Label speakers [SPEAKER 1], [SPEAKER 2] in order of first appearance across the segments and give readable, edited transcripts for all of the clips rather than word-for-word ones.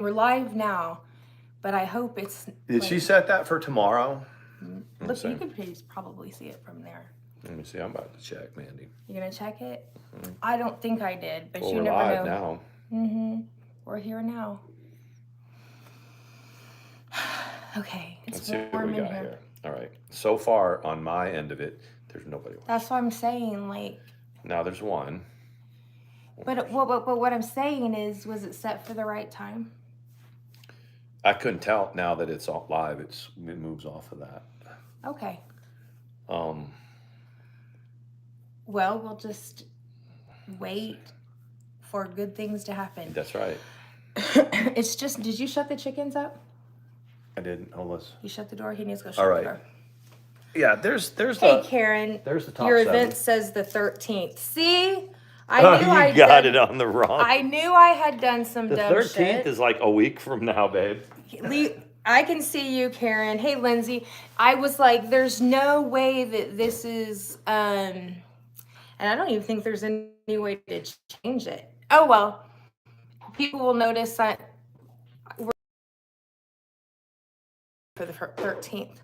[SPEAKER 1] We're live now, but I hope it's...
[SPEAKER 2] Did she set that for tomorrow?
[SPEAKER 1] Look, you could probably see it from there.
[SPEAKER 2] Let me see. I'm about to check, Mandy.
[SPEAKER 1] You gonna check it? Mm-hmm. I don't think I did, but
[SPEAKER 2] well,
[SPEAKER 1] you never
[SPEAKER 2] live
[SPEAKER 1] know.
[SPEAKER 2] Now.
[SPEAKER 1] Mm-hmm. We're here now. Okay, it's warm in here.
[SPEAKER 2] All right. So far, on my end of it, there's nobody watching.
[SPEAKER 1] That's what I'm saying. Like.
[SPEAKER 2] Now there's one.
[SPEAKER 1] But what I'm saying is, was it set for the right time?
[SPEAKER 2] I couldn't tell now that it's all live. It moves off of that.
[SPEAKER 1] Okay. Well, we'll just wait for good things to happen.
[SPEAKER 2] That's right.
[SPEAKER 1] It's just, did you shut the chickens up?
[SPEAKER 2] I didn't. Hold on.
[SPEAKER 1] You shut the door? He needs to go shut the door.
[SPEAKER 2] Yeah, there's
[SPEAKER 1] hey, Karen.
[SPEAKER 2] There's the top
[SPEAKER 1] Your
[SPEAKER 2] 7.
[SPEAKER 1] event says the 13th. See? I knew
[SPEAKER 2] I got it on the wrong.
[SPEAKER 1] I knew I had done some dumb shit.
[SPEAKER 2] The 13th is like a week from now, babe.
[SPEAKER 1] I can see you, Karen. Hey, Lindsay. I was like, there's no way that this is, and I don't even think there's any way to change it. Oh, well. People will notice that we're for the 13th.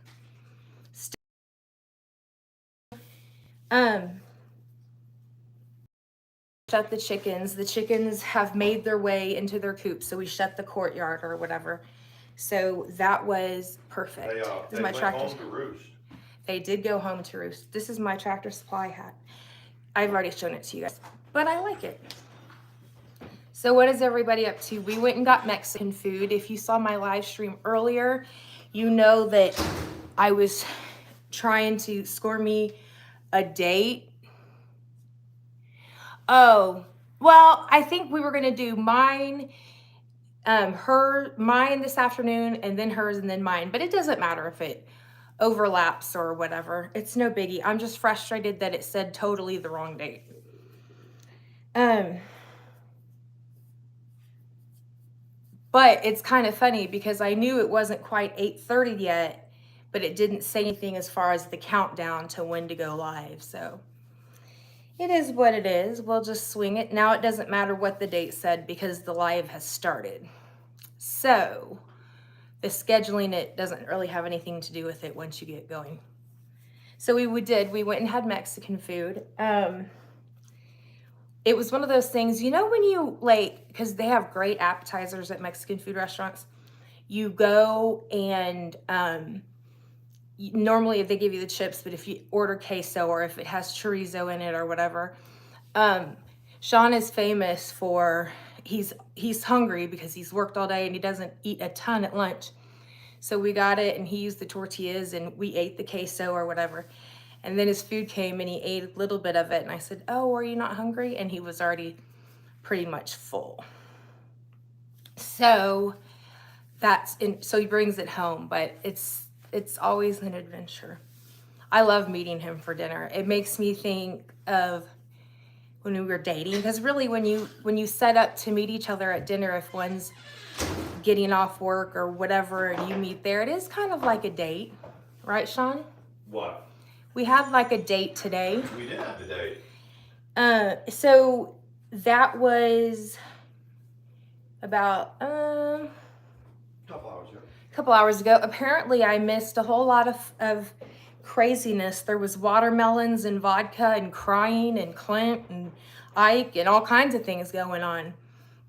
[SPEAKER 1] Shut the chickens. The chickens have made their way into their coops, so we shut the courtyard or whatever. So that was perfect.
[SPEAKER 2] They went home to roost.
[SPEAKER 1] They did go home to roost. This is my Tractor Supply hat. I've already shown it to you guys, but I like it. So what is everybody up to? We went and got Mexican food. If you saw my live stream earlier, you know that I was trying to score me a date. Oh, well, I think we were going to do mine, mine this afternoon, and then hers, and then mine. But it doesn't matter if it overlaps or whatever. It's no biggie. I'm just frustrated that it said totally the wrong date. But it's kind of funny because I knew it wasn't quite 8:30 yet, but it didn't say anything as far as the countdown to when to go live. So it is what it is. We'll just swing it. Now it doesn't matter what the date said because the live has started. So the scheduling, it doesn't really have anything to do with it once you get going. So we went and had Mexican food. It was one of those things, you know, when you because they have great appetizers at Mexican food restaurants, you go and normally if they give you the chips, but if you order queso or if it has chorizo in it or whatever, Sean is famous for, he's hungry because he's worked all day and he doesn't eat a ton at lunch. So we got it and he used the tortillas and we ate the queso or whatever. And then his food came and he ate a little bit of it. And I said, oh, are you not hungry? And he was already pretty much full. So so he brings it home, but it's always an adventure. I love meeting him for dinner. It makes me think of when we were dating, because really when you set up to meet each other at dinner, if one's getting off work or whatever and you meet there, it is kind of like a date, right, Sean?
[SPEAKER 2] What?
[SPEAKER 1] We had like a date today.
[SPEAKER 2] We did have the date.
[SPEAKER 1] So that was about a couple hours ago. Apparently I missed a whole lot of craziness. There was watermelons and vodka and crying and Clint and Ike and all kinds of things going on.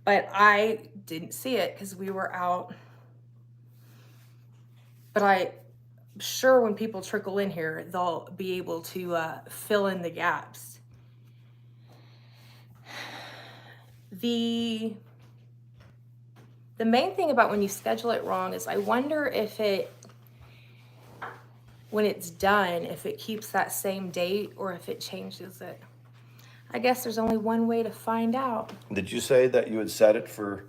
[SPEAKER 1] But I didn't see it because we were out. But I'm sure when people trickle in here, they'll be able to fill in the gaps. The main thing about when you schedule it wrong is I wonder if when it's done, if it keeps that same date or if it changes it. I guess there's only one way to find out.
[SPEAKER 2] Did you say that you had set it for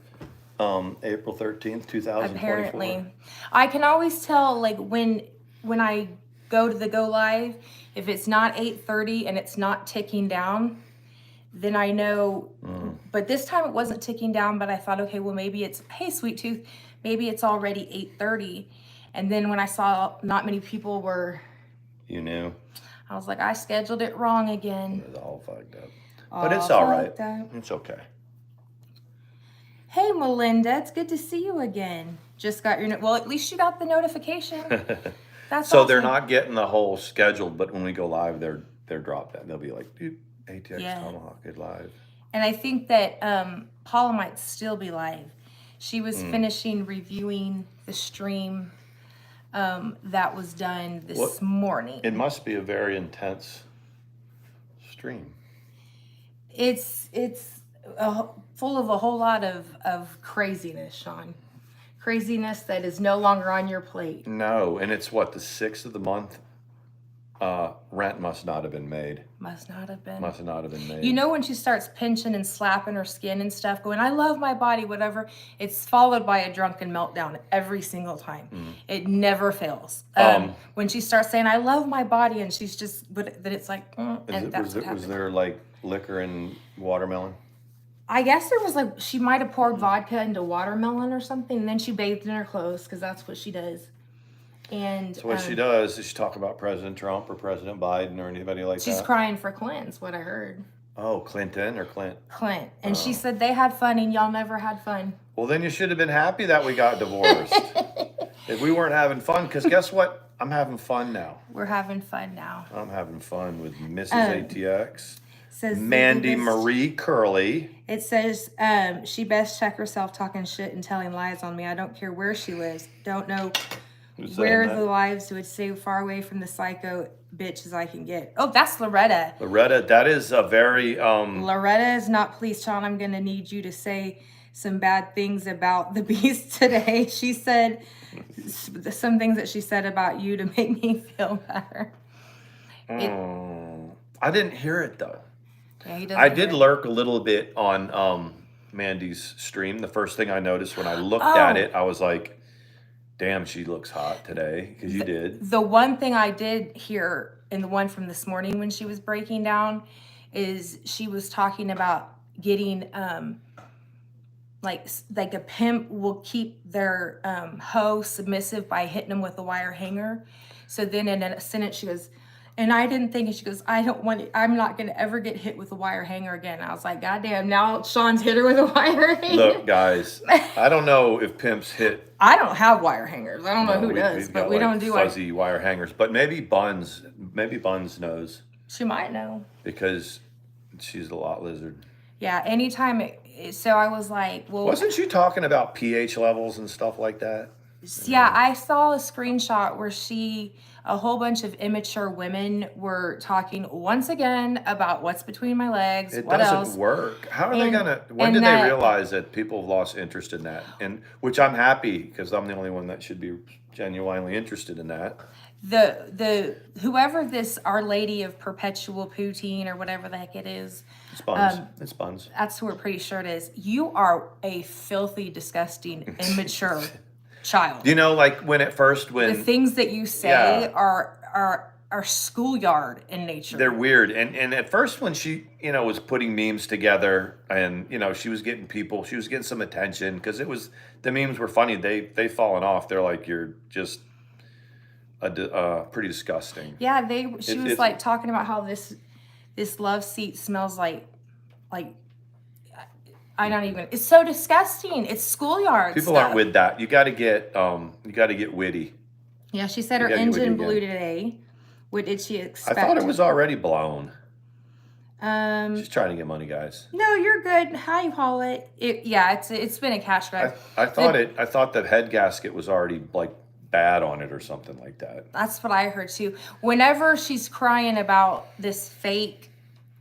[SPEAKER 2] April 13th, 2024?
[SPEAKER 1] Apparently. I can always tell, like, when I go to the go live, if it's not 8:30 and it's not ticking down, then I know. But this time it wasn't ticking down, but I thought, okay, well, maybe it's, hey, Sweet Tooth, maybe it's already 8:30. And then when I saw not many people were...
[SPEAKER 2] You knew?
[SPEAKER 1] I was like, I scheduled it wrong again.
[SPEAKER 2] It was all fucked up. But it's all right. It's okay.
[SPEAKER 1] Hey, Melinda, it's good to see you again. Just got your well. At least you got the notification. That's
[SPEAKER 2] So
[SPEAKER 1] awesome.
[SPEAKER 2] they're not getting the whole schedule, but when we go live, they're dropped that. They'll be like, dude, ATX
[SPEAKER 1] Yeah.
[SPEAKER 2] Tomahawk is live.
[SPEAKER 1] And I think that Paula might still be live. She was finishing reviewing the stream that was done this morning.
[SPEAKER 2] It must be a very intense stream.
[SPEAKER 1] It's full of a whole lot of craziness, Sean. Craziness that is no longer on your plate.
[SPEAKER 2] No, and it's what, the 6th of the month? Rent must not have been made.
[SPEAKER 1] Must not have been.
[SPEAKER 2] Must not have been made.
[SPEAKER 1] You know when she starts pinching and slapping her skin and stuff, going, I love my body, whatever, it's followed by a drunken meltdown every single time. It never fails. When she starts saying, I love my body, and she's just, but then it's like,
[SPEAKER 2] was there like liquor and watermelon?
[SPEAKER 1] I guess there was like, she might have poured vodka into watermelon or something, and then she bathed in her clothes, because that's what she does. And
[SPEAKER 2] so what she does is she talk about President Trump or President Biden or anybody like that.
[SPEAKER 1] She's crying for Clint's, what I heard.
[SPEAKER 2] Oh, Clinton or Clint?
[SPEAKER 1] Clint. And she said they had fun and y'all never had fun.
[SPEAKER 2] Well, then you should have been happy that we got divorced. If we weren't having fun, because guess what? I'm having fun now.
[SPEAKER 1] We're having fun now.
[SPEAKER 2] I'm having fun with Mrs. ATX.
[SPEAKER 1] Says
[SPEAKER 2] Mandi Marie Curley.
[SPEAKER 1] It says she best check herself talking shit and telling lies on me. I don't care where she lives. Don't know where the lives would stay far away from the psycho bitch as I can get. Oh, that's Loretta.
[SPEAKER 2] Loretta, that is a very
[SPEAKER 1] Loretta is not pleased, Sean. I'm gonna need you to say some bad things about the beast today. She said some things that she said about you to make me feel better.
[SPEAKER 2] I didn't hear it though.
[SPEAKER 1] Yeah,
[SPEAKER 2] I did lurk a little bit on Mandi's stream. The first thing I noticed when I looked at it, I was like, damn, she looks hot today, because you did.
[SPEAKER 1] The one thing I did hear in the one from this morning when she was breaking down is she was talking about getting like a pimp will keep their hoe submissive by hitting them with a wire hanger. So then in a sentence she goes, and I didn't think it. She goes, I'm not going to ever get hit with a wire hanger again. I was like, God damn, now Sean's hit her with a wire hanger.
[SPEAKER 2] Look, guys, I don't know if pimps hit.
[SPEAKER 1] I don't have wire hangers. I don't know who does, but we don't do
[SPEAKER 2] fuzzy wire hangers. But maybe Buns knows.
[SPEAKER 1] She might know.
[SPEAKER 2] Because she's a lot lizard.
[SPEAKER 1] Yeah, anytime. So I was like, well.
[SPEAKER 2] Wasn't she talking about pH levels and stuff like that?
[SPEAKER 1] Yeah, I saw a screenshot where a whole bunch of immature women were talking once again about what's between my legs. What else?
[SPEAKER 2] It doesn't work. How are they gonna? When did they realize that people have lost interest in that? And which I'm happy, because I'm the only one that should be genuinely interested in that.
[SPEAKER 1] The whoever this Our Lady of Perpetual Poutine or whatever the heck it is.
[SPEAKER 2] It's Buns. It's Buns.
[SPEAKER 1] That's who we're pretty sure it is. You are a filthy, disgusting, immature child.
[SPEAKER 2] You know, like when
[SPEAKER 1] the things that you say are schoolyard in nature.
[SPEAKER 2] They're weird. And at first when she, was putting memes together and, she was getting some attention because the memes were funny. They've fallen off. They're like, you're just pretty disgusting.
[SPEAKER 1] Yeah, she was like talking about how this love seat smells like it's so disgusting. It's schoolyard
[SPEAKER 2] People
[SPEAKER 1] stuff.
[SPEAKER 2] aren't with that. You got to get witty.
[SPEAKER 1] Yeah, she said her engine blew today. What did she expect?
[SPEAKER 2] I thought it was already blown. She's trying to get money, guys.
[SPEAKER 1] No, you're good. How you haul it? It's been a cash grab.
[SPEAKER 2] I thought the head gasket was already like bad on it or something like that.
[SPEAKER 1] That's what I heard too. Whenever she's crying about this fake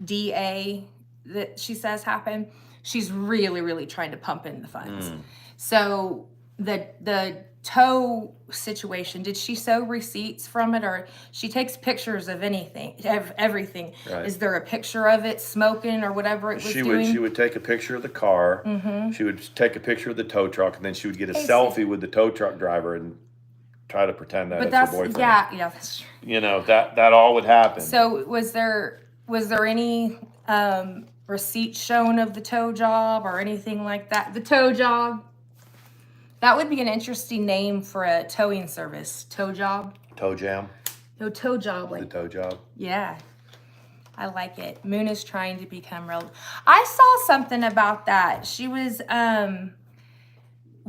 [SPEAKER 1] DA that she says happened, she's really, really trying to pump in the funds. So the tow situation, did she show receipts from it, or she takes pictures of everything? Right. Is there a picture of it smoking or whatever it was doing?
[SPEAKER 2] She would take a picture of the car. Mm-hmm. She would take a picture of the tow truck, and then she would get a selfie with the tow truck driver and try to pretend that it's her boyfriend. Yeah, that's true. That all would happen.
[SPEAKER 1] So was there any receipt shown of the tow job or anything like that? The tow job. That would be an interesting name for a towing service. Tow job.
[SPEAKER 2] Tow jam.
[SPEAKER 1] No, tow job.
[SPEAKER 2] The tow job.
[SPEAKER 1] Yeah. I like it. Moon is trying to become relevant. I saw something about that. She was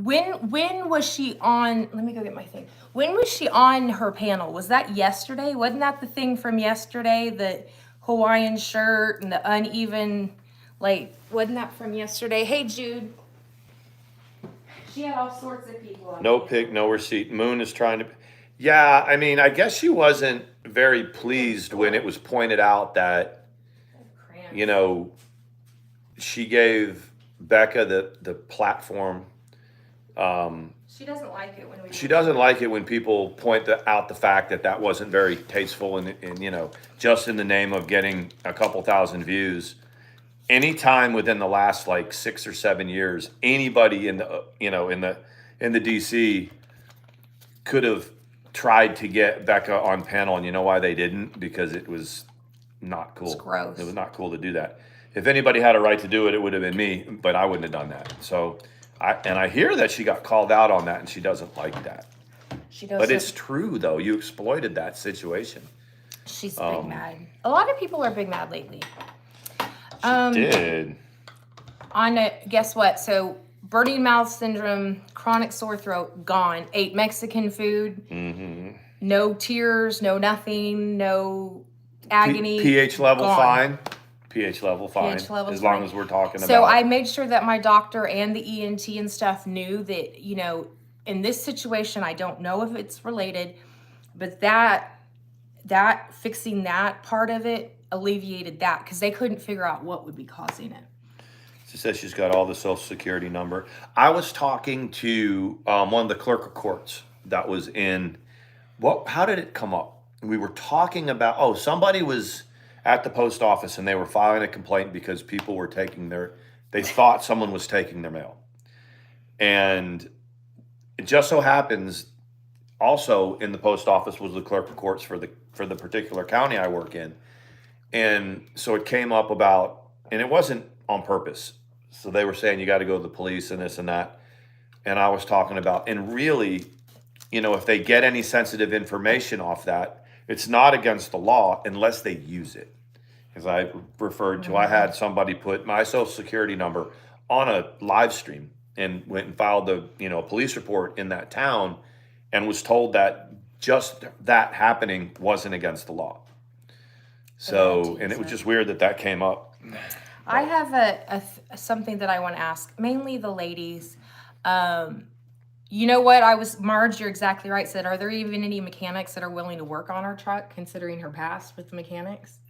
[SPEAKER 1] When was she on? Let me go get my thing. When was she on her panel? Was that yesterday? Wasn't that the thing from yesterday? The Hawaiian shirt and the uneven, like, wasn't that from yesterday? Hey, Jude. She had all sorts of people on.
[SPEAKER 2] No pic, no receipt. Moon is trying to. Yeah, I mean, I guess she wasn't very pleased when it was pointed out that, you know, she gave Becca the platform.
[SPEAKER 1] She doesn't like it when we.
[SPEAKER 2] She doesn't like it when people point out the fact that wasn't very tasteful and you know, just in the name of getting a couple thousand views. Anytime within the last like 6 or 7 years, anybody in the in the DC could have tried to get Becca on panel, and you know why they didn't? Because it was not cool.
[SPEAKER 1] It's gross.
[SPEAKER 2] It was not cool to do that. If anybody had a right to do it, it would have been me, but I wouldn't have done that. So, I hear that she got called out on that, and she doesn't like that.
[SPEAKER 1] She doesn't.
[SPEAKER 2] But it's true though. You exploited that situation.
[SPEAKER 1] She's big mad. A lot of people are big mad lately.
[SPEAKER 2] She did.
[SPEAKER 1] Guess what? So burning mouth syndrome, chronic sore throat, gone. Ate Mexican food.
[SPEAKER 2] Mm-hmm.
[SPEAKER 1] No tears, no nothing, no agony.
[SPEAKER 2] pH level
[SPEAKER 1] gone.
[SPEAKER 2] fine. pH level fine.
[SPEAKER 1] pH level
[SPEAKER 2] as long as we're talking about.
[SPEAKER 1] So I made sure that my doctor and the ENT and stuff knew that, you know, in this situation, I don't know if it's related, but that fixing that part of it alleviated that because they couldn't figure out what would be causing it.
[SPEAKER 2] She says she's got all the social security number. I was talking to one of the clerk of courts that was in, how did it come up? We were talking about, somebody was at the post office and they were filing a complaint because people were they thought someone was taking their mail. And it just so happens also in the post office was the clerk of courts for the particular county I work in. And so it came up about, and it wasn't on purpose. So they were saying you got to go to the police and this and that. And I was talking about, and really, you know, if they get any sensitive information off that, it's not against the law unless they use it. As I referred to, I had somebody put my social security number on a live stream and went and filed a police report in that town and was told that just that happening wasn't against the law. So, and it was just weird that came up.
[SPEAKER 1] I have something that I want to ask, mainly the ladies. You know what? Marge, you're exactly right, said, are there even any mechanics that are willing to work on our truck, considering her past with the mechanics?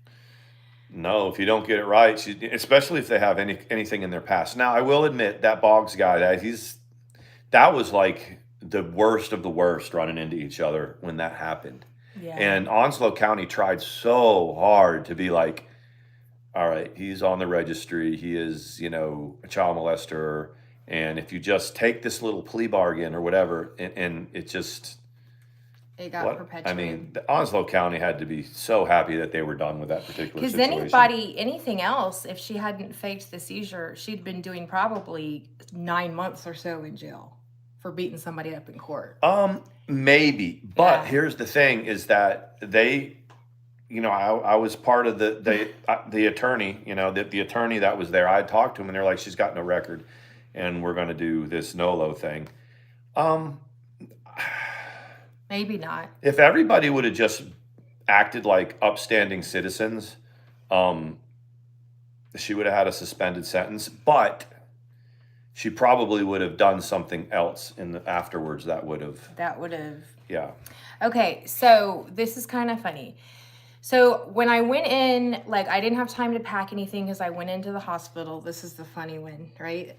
[SPEAKER 2] No, if you don't get it right, especially if they have anything in their past. Now, I will admit that Boggs guy, that was like the worst of the worst running into each other when that happened. Yeah. And Onslow County tried so hard to be like, all right, he's on the registry. He is, a child molester. And if you just take this little plea bargain or whatever, and it got perpetuated. I mean, the Onslow County had to be so happy that they were done with that particular situation.
[SPEAKER 1] Because anything else, if she hadn't faked the seizure, she'd been doing probably 9 months or so in jail for beating somebody up in court.
[SPEAKER 2] Maybe. But here's the thing is that they, I was part of the attorney, the attorney that was there. I talked to him and they're like, she's got no record and we're going to do this NOLO thing.
[SPEAKER 1] Maybe not.
[SPEAKER 2] If everybody would have just acted like upstanding citizens, she would have had a suspended sentence, but she probably would have done something else afterwards that would have. Yeah.
[SPEAKER 1] Okay, so this is kind of funny. So when I went in, I didn't have time to pack anything because I went into the hospital. This is the funny one, right?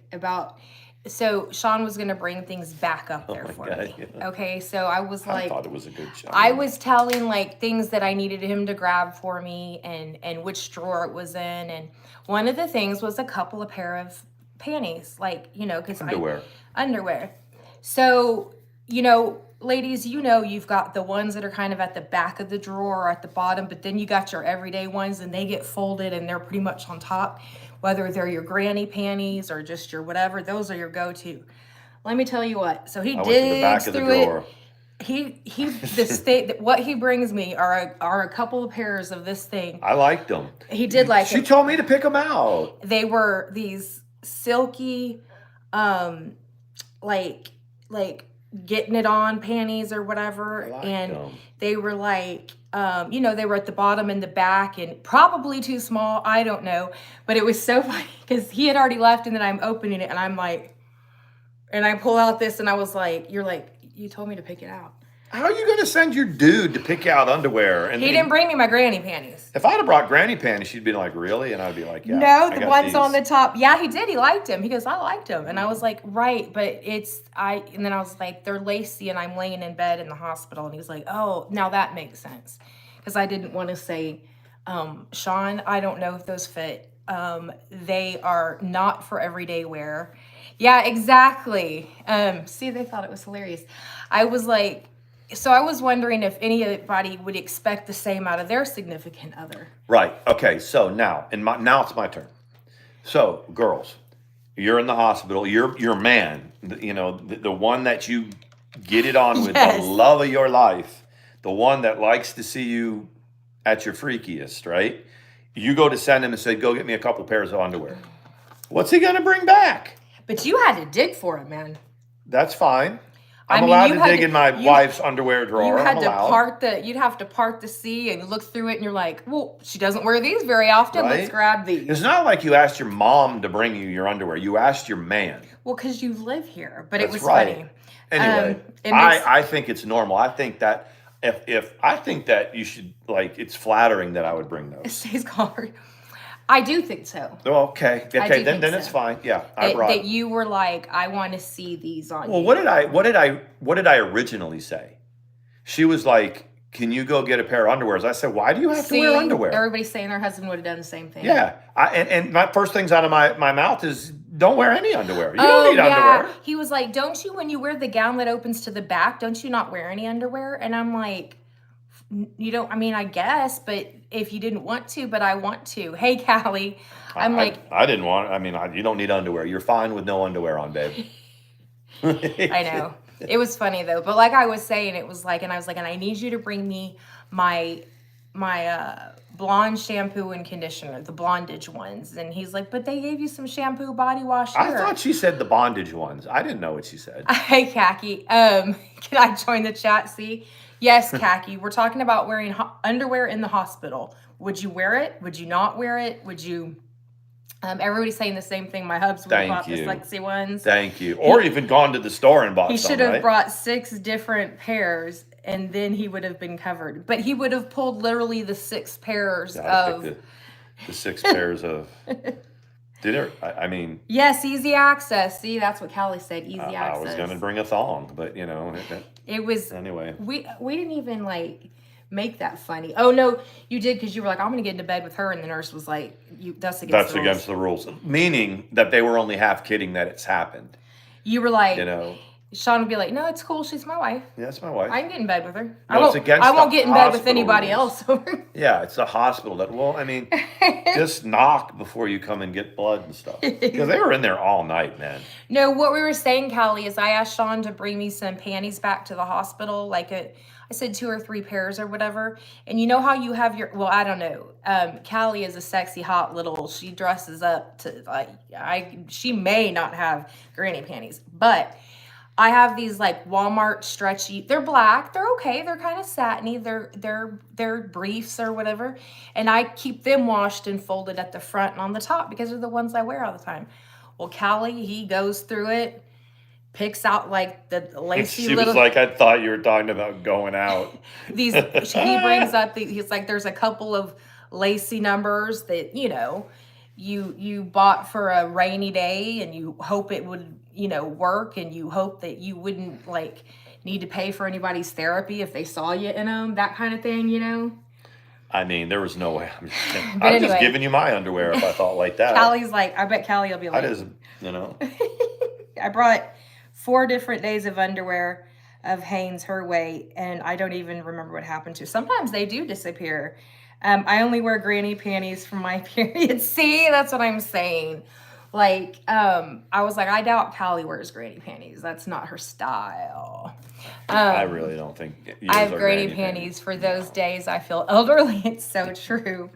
[SPEAKER 1] So Sean was going to bring things back up there for me. Yeah. Okay, so I was I
[SPEAKER 2] thought it was a good shot.
[SPEAKER 1] I was telling things that I needed him to grab for me and which drawer it was in. And one of the things was a couple of pair of panties, because underwear. So, ladies, you've got the ones that are kind of at the back of the drawer or at the bottom, but then you got your everyday ones and they get folded and they're pretty much on top. Whether they're your granny panties or just your whatever, those are your go-to. Let me tell you what. So he digs through it. What he brings me are a couple of pairs of this thing.
[SPEAKER 2] I liked them.
[SPEAKER 1] He did like
[SPEAKER 2] She told me to pick them out.
[SPEAKER 1] They were these silky, like getting it on panties or whatever, and they were like, you know, they were at the bottom in the back and probably too small. I don't know, but it was so funny because he had already left, and then I'm opening it and I'm like, and I pull out this and I was like, you're like, you told me to pick it out.
[SPEAKER 2] How are you going to send your dude to pick out underwear? And
[SPEAKER 1] he didn't bring me my granny panties.
[SPEAKER 2] If I'd have brought granny panties, she'd be like, really? And I'd be like, yeah.
[SPEAKER 1] No, the ones on the top. Yeah, he did. He liked them. He goes, I liked them. And I was like, right, but and then I was like, they're lacy and I'm laying in bed in the hospital. And he was like, oh, now that makes sense. Because I didn't want to say, Sean, I don't know if those fit. They are not for everyday wear. Yeah, exactly. See, they thought it was hilarious. I was like, so I was wondering if anybody would expect the same out of their significant other.
[SPEAKER 2] Right. Okay. So now it's my turn. So girls, you're in the hospital. Your man, you know, the one that you get it on with, the love of your life, the one that likes to see you at your freakiest, right? You go to send him and say, go get me a couple pairs of underwear. What's he going to bring back?
[SPEAKER 1] But you had to dig for it, man.
[SPEAKER 2] That's fine. I'm allowed to dig in my wife's underwear drawer.
[SPEAKER 1] You had you'd have to part the sea and look through it, and you're like, well, she doesn't wear these very often. Right? Let's grab these.
[SPEAKER 2] It's not like you asked your mom to bring you your underwear. You asked your man.
[SPEAKER 1] Well, because you live here, but it was funny.
[SPEAKER 2] Anyway, I think it's normal. I think that if I think that you should, like, it's flattering that I would bring those.
[SPEAKER 1] Stays card. I do think so.
[SPEAKER 2] Okay. Then it's fine. Yeah,
[SPEAKER 1] that you were like, I want to see these on.
[SPEAKER 2] Well, what did I originally say? She was like, can you go get a pair of underwears? I said, why do you have to wear underwear?
[SPEAKER 1] Everybody's saying their husband would have done the same thing.
[SPEAKER 2] Yeah, and my first things out of my mouth is, don't wear any underwear. You don't need underwear.
[SPEAKER 1] He was like, don't you, when you wear the gown that opens to the back, don't you not wear any underwear? And I'm like, you don't, I mean, I guess, but if you didn't want to, but I want to. Hey, Callie.
[SPEAKER 2] I didn't want, I mean, you don't need underwear. You're fine with no underwear on, babe.
[SPEAKER 1] I know. It was funny though. But like I was saying, it was like, and I was like, and I need you to bring me my blonde shampoo and conditioner, the Blondage ones. And he's like, but they gave you some shampoo, body wash here.
[SPEAKER 2] I thought she said the bondage ones. I didn't know what she said.
[SPEAKER 1] Hey, Khaki. Can I join the chat? See? Yes, Khaki. We're talking about wearing underwear in the hospital. Would you wear it? Would you not wear it? Would you? Everybody's saying the same thing. My hubs would have bought the sexy ones.
[SPEAKER 2] Thank you. Or even gone to the store and bought some,
[SPEAKER 1] He should have brought 6 different pairs, and then he would have been covered. But he would have pulled literally the 6 pairs of...
[SPEAKER 2] The 6 pairs of... I mean...
[SPEAKER 1] Yes, easy access. See, that's what Callie said, easy access.
[SPEAKER 2] I was going to bring a thong, but, you know...
[SPEAKER 1] It was...
[SPEAKER 2] Anyway.
[SPEAKER 1] We didn't even, like... make that funny. Oh no, you did, because you were like, I'm gonna get into bed with her, and the nurse was like, that's against the rules.
[SPEAKER 2] Meaning that they were only half kidding that it's happened.
[SPEAKER 1] You were like,
[SPEAKER 2] you know,
[SPEAKER 1] Sean would be like, no, it's cool, she's my wife.
[SPEAKER 2] Yeah, it's my wife.
[SPEAKER 1] I can get in bed with her.
[SPEAKER 2] No, I won't
[SPEAKER 1] get in bed with anybody else.
[SPEAKER 2] Yeah, it's a hospital that, well, I mean, just knock before you come and get blood and stuff. Because they were in there all night, man.
[SPEAKER 1] No, what we were saying, Callie, is I asked Sean to bring me some panties back to the hospital, like I said 2 or 3 pairs or whatever. And you know how you have your, well, I don't know. Callie is a sexy, hot little, she dresses up to, like, she may not have granny panties, but I have these like Walmart stretchy, they're black, they're okay, they're kind of satiny, they're briefs or whatever. And I keep them washed and folded at the front and on the top because they're the ones I wear all the time. Well, Callie, he goes through it, picks out like the lacy
[SPEAKER 2] she was like, I thought you were talking about going out.
[SPEAKER 1] He brings up he's like, there's a couple of lacy numbers that, you know, you bought for a rainy day and you hope it would, you know, work, and you hope that you wouldn't like need to pay for anybody's therapy if they saw you in them, that kind of thing, you know.
[SPEAKER 2] I mean, there was no way. I was just giving you my underwear if I thought like that.
[SPEAKER 1] Callie's like, I bet Callie will be like,
[SPEAKER 2] I just, you know.
[SPEAKER 1] I brought 4 different days of underwear of Hanes her way, and I don't even remember what happened to. Sometimes they do disappear. I only wear granny panties for my period. See, that's what I'm saying. Like, I was like, I doubt Callie wears granny panties. That's not her style.
[SPEAKER 2] I really don't think
[SPEAKER 1] I have granny panties for those days I feel elderly. It's so true.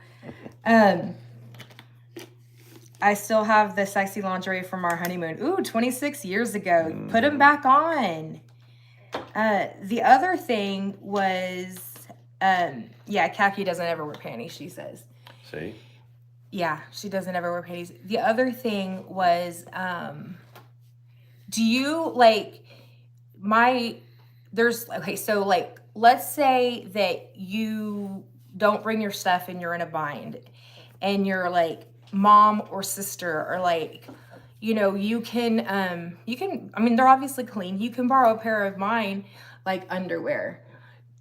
[SPEAKER 1] I still have the sexy lingerie from our honeymoon. Ooh, 26 years ago. Put them back on. The other thing was, yeah, Khaki doesn't ever wear panties, she says.
[SPEAKER 2] See?
[SPEAKER 1] Yeah, she doesn't ever wear panties. The other thing was, do you like okay, so like, let's say that you don't bring your stuff and you're in a bind and you're like mom or sister or like, you can, I mean, they're obviously clean. You can borrow a pair of mine, like underwear.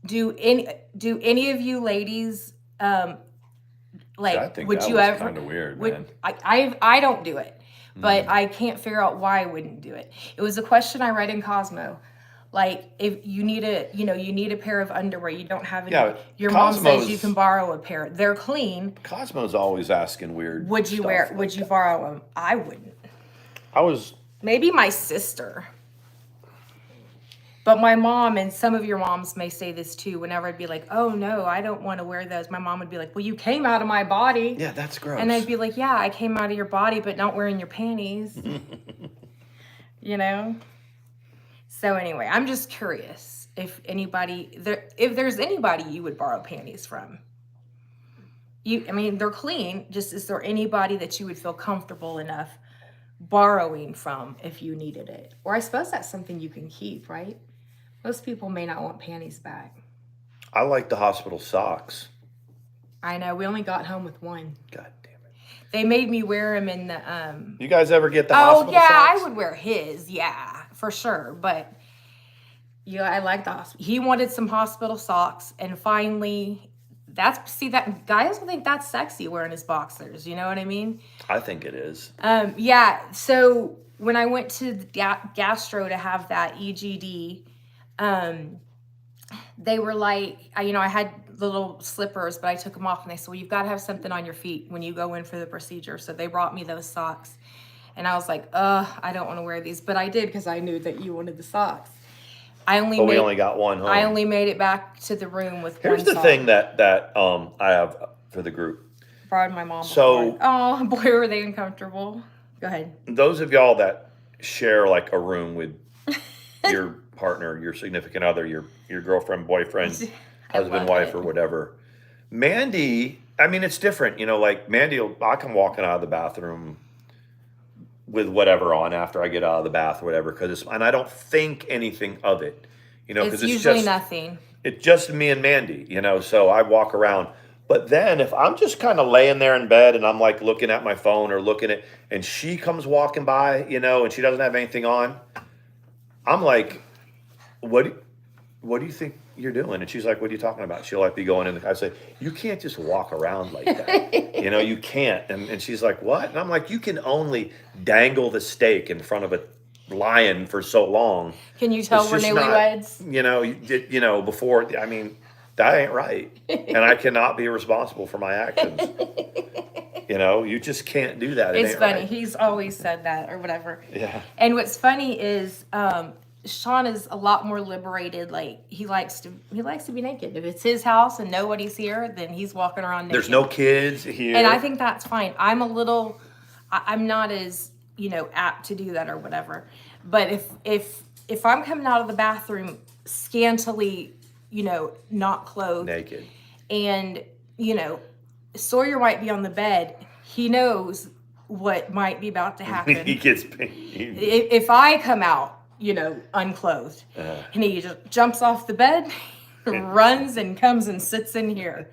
[SPEAKER 1] Do any of you ladies, like,
[SPEAKER 2] I think
[SPEAKER 1] would
[SPEAKER 2] that
[SPEAKER 1] you
[SPEAKER 2] was
[SPEAKER 1] ever?
[SPEAKER 2] kind of weird,
[SPEAKER 1] Would
[SPEAKER 2] man.
[SPEAKER 1] I don't do it, but I can't figure out why I wouldn't do it. It was a question I read in Cosmo. Like, if you need a pair of underwear, you don't have any.
[SPEAKER 2] Yeah,
[SPEAKER 1] Your mom says you
[SPEAKER 2] Cosmo's-
[SPEAKER 1] can borrow a pair. They're clean.
[SPEAKER 2] Cosmo's always asking weird
[SPEAKER 1] Would you
[SPEAKER 2] stuff
[SPEAKER 1] wear?
[SPEAKER 2] like
[SPEAKER 1] Would you
[SPEAKER 2] that.
[SPEAKER 1] borrow them? I wouldn't.
[SPEAKER 2] I was...
[SPEAKER 1] Maybe my sister. But my mom, and some of your moms may say this too, whenever I'd be like, oh no, I don't want to wear those. My mom would be like, well, you came out of my body.
[SPEAKER 2] Yeah, that's gross.
[SPEAKER 1] And I'd be like, yeah, I came out of your body, but not wearing your panties. So anyway, I'm just curious if there's anybody you would borrow panties from. I mean, they're clean. Just, is there anybody that you would feel comfortable enough borrowing from if you needed it? Or I suppose that's something you can keep, right? Most people may not want panties back.
[SPEAKER 2] I like the hospital socks.
[SPEAKER 1] I know. We only got home with one.
[SPEAKER 2] God damn it.
[SPEAKER 1] They made me wear them in the...
[SPEAKER 2] You guys ever get the hospital
[SPEAKER 1] yeah,
[SPEAKER 2] socks?
[SPEAKER 1] I would wear his. Yeah, for sure. But, I like the hospital. He wanted some hospital socks. And finally, that guys will think that's sexy wearing his boxers. You know what I mean?
[SPEAKER 2] I think it is.
[SPEAKER 1] Yeah. So when I went to the gastro to have that EGD... they were like, I had little slippers, but I took them off and they said, well, you've got to have something on your feet when you go in for the procedure. So they brought me those socks and I was like, I don't want to wear these, but I did because I knew that you wanted the socks. We
[SPEAKER 2] only got one home.
[SPEAKER 1] I only made it back to the room with
[SPEAKER 2] Here's
[SPEAKER 1] one
[SPEAKER 2] the
[SPEAKER 1] sock.
[SPEAKER 2] thing that I have for the group.
[SPEAKER 1] Borrowed my mom.
[SPEAKER 2] So,
[SPEAKER 1] oh boy, were they uncomfortable. Go ahead.
[SPEAKER 2] Those of y'all that share like a room with your partner, your significant other, your girlfriend, boyfriend, husband, wife, or whatever. Mandi, I mean, it's different. Like Mandi, I come walking out of the bathroom with whatever on after I get out of the bath or whatever, and I don't think anything of it. Because
[SPEAKER 1] it's usually just nothing.
[SPEAKER 2] It's just me and Mandi, so I walk around. But then if I'm just kind of laying there in bed and I'm like looking at my phone or looking at, and she comes walking by, and she doesn't have anything on, I'm like, what do you think you're doing? And she's like, what are you talking about? She'll like be going in. I say, you can't just walk around like that. You can't. And she's like, what? And I'm like, you can only dangle the steak in front of a lion for so long.
[SPEAKER 1] Can you tell we're newlyweds?
[SPEAKER 2] Before, I mean, that ain't right. And I cannot be responsible for my actions. You just can't do that.
[SPEAKER 1] It's funny.
[SPEAKER 2] Right.
[SPEAKER 1] He's always said that or whatever.
[SPEAKER 2] Yeah.
[SPEAKER 1] And what's funny is Sean is a lot more liberated. Like he likes to be naked. If it's his house and nobody's here, then he's walking around naked.
[SPEAKER 2] There's no kids here.
[SPEAKER 1] And I think that's fine. I'm not as, apt to do that or whatever. But if I'm coming out of the bathroom scantily, not clothed.
[SPEAKER 2] Naked.
[SPEAKER 1] And, Sawyer might be on the bed. He knows what might be about to happen.
[SPEAKER 2] He gets
[SPEAKER 1] if I come out, unclothed, and he just jumps off the bed, runs and comes and sits in here.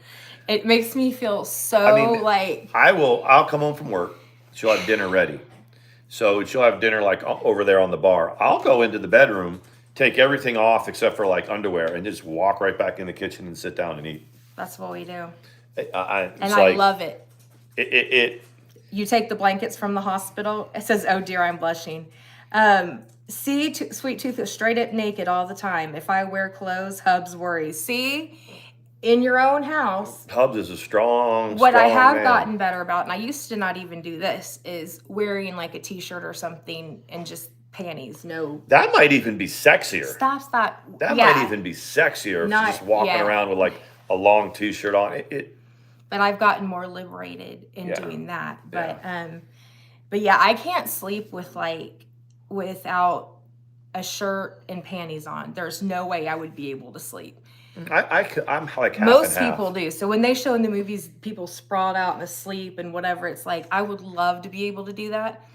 [SPEAKER 1] It makes me feel so like...
[SPEAKER 2] I'll come home from work. She'll have dinner ready. So she'll have dinner like over there on the bar. I'll go into the bedroom, take everything off except for like underwear, and just walk right back in the kitchen and sit down and eat.
[SPEAKER 1] That's what we do.
[SPEAKER 2] I
[SPEAKER 1] love it.
[SPEAKER 2] It.
[SPEAKER 1] You take the blankets from the hospital. It says, oh dear, I'm blushing. See, Sweet Tooth is straight up naked all the time. If I wear clothes, Hubs worries. See, in your own house.
[SPEAKER 2] Hubs is a strong
[SPEAKER 1] What I have
[SPEAKER 2] man.
[SPEAKER 1] gotten better about, and I used to not even do this, is wearing like a t-shirt or something and just panties. No.
[SPEAKER 2] That might even be sexier.
[SPEAKER 1] Stops that.
[SPEAKER 2] That might even be sexier if just walking around with like a long t-shirt on.
[SPEAKER 1] But I've gotten more liberated in doing that. But But yeah, I can't sleep without a shirt and panties on. There's no way I would be able to sleep.
[SPEAKER 2] I'm like half and
[SPEAKER 1] Most
[SPEAKER 2] half.
[SPEAKER 1] people do. So when they show in the movies people sprawled out and asleep and whatever, it's like I would love to be able to do that,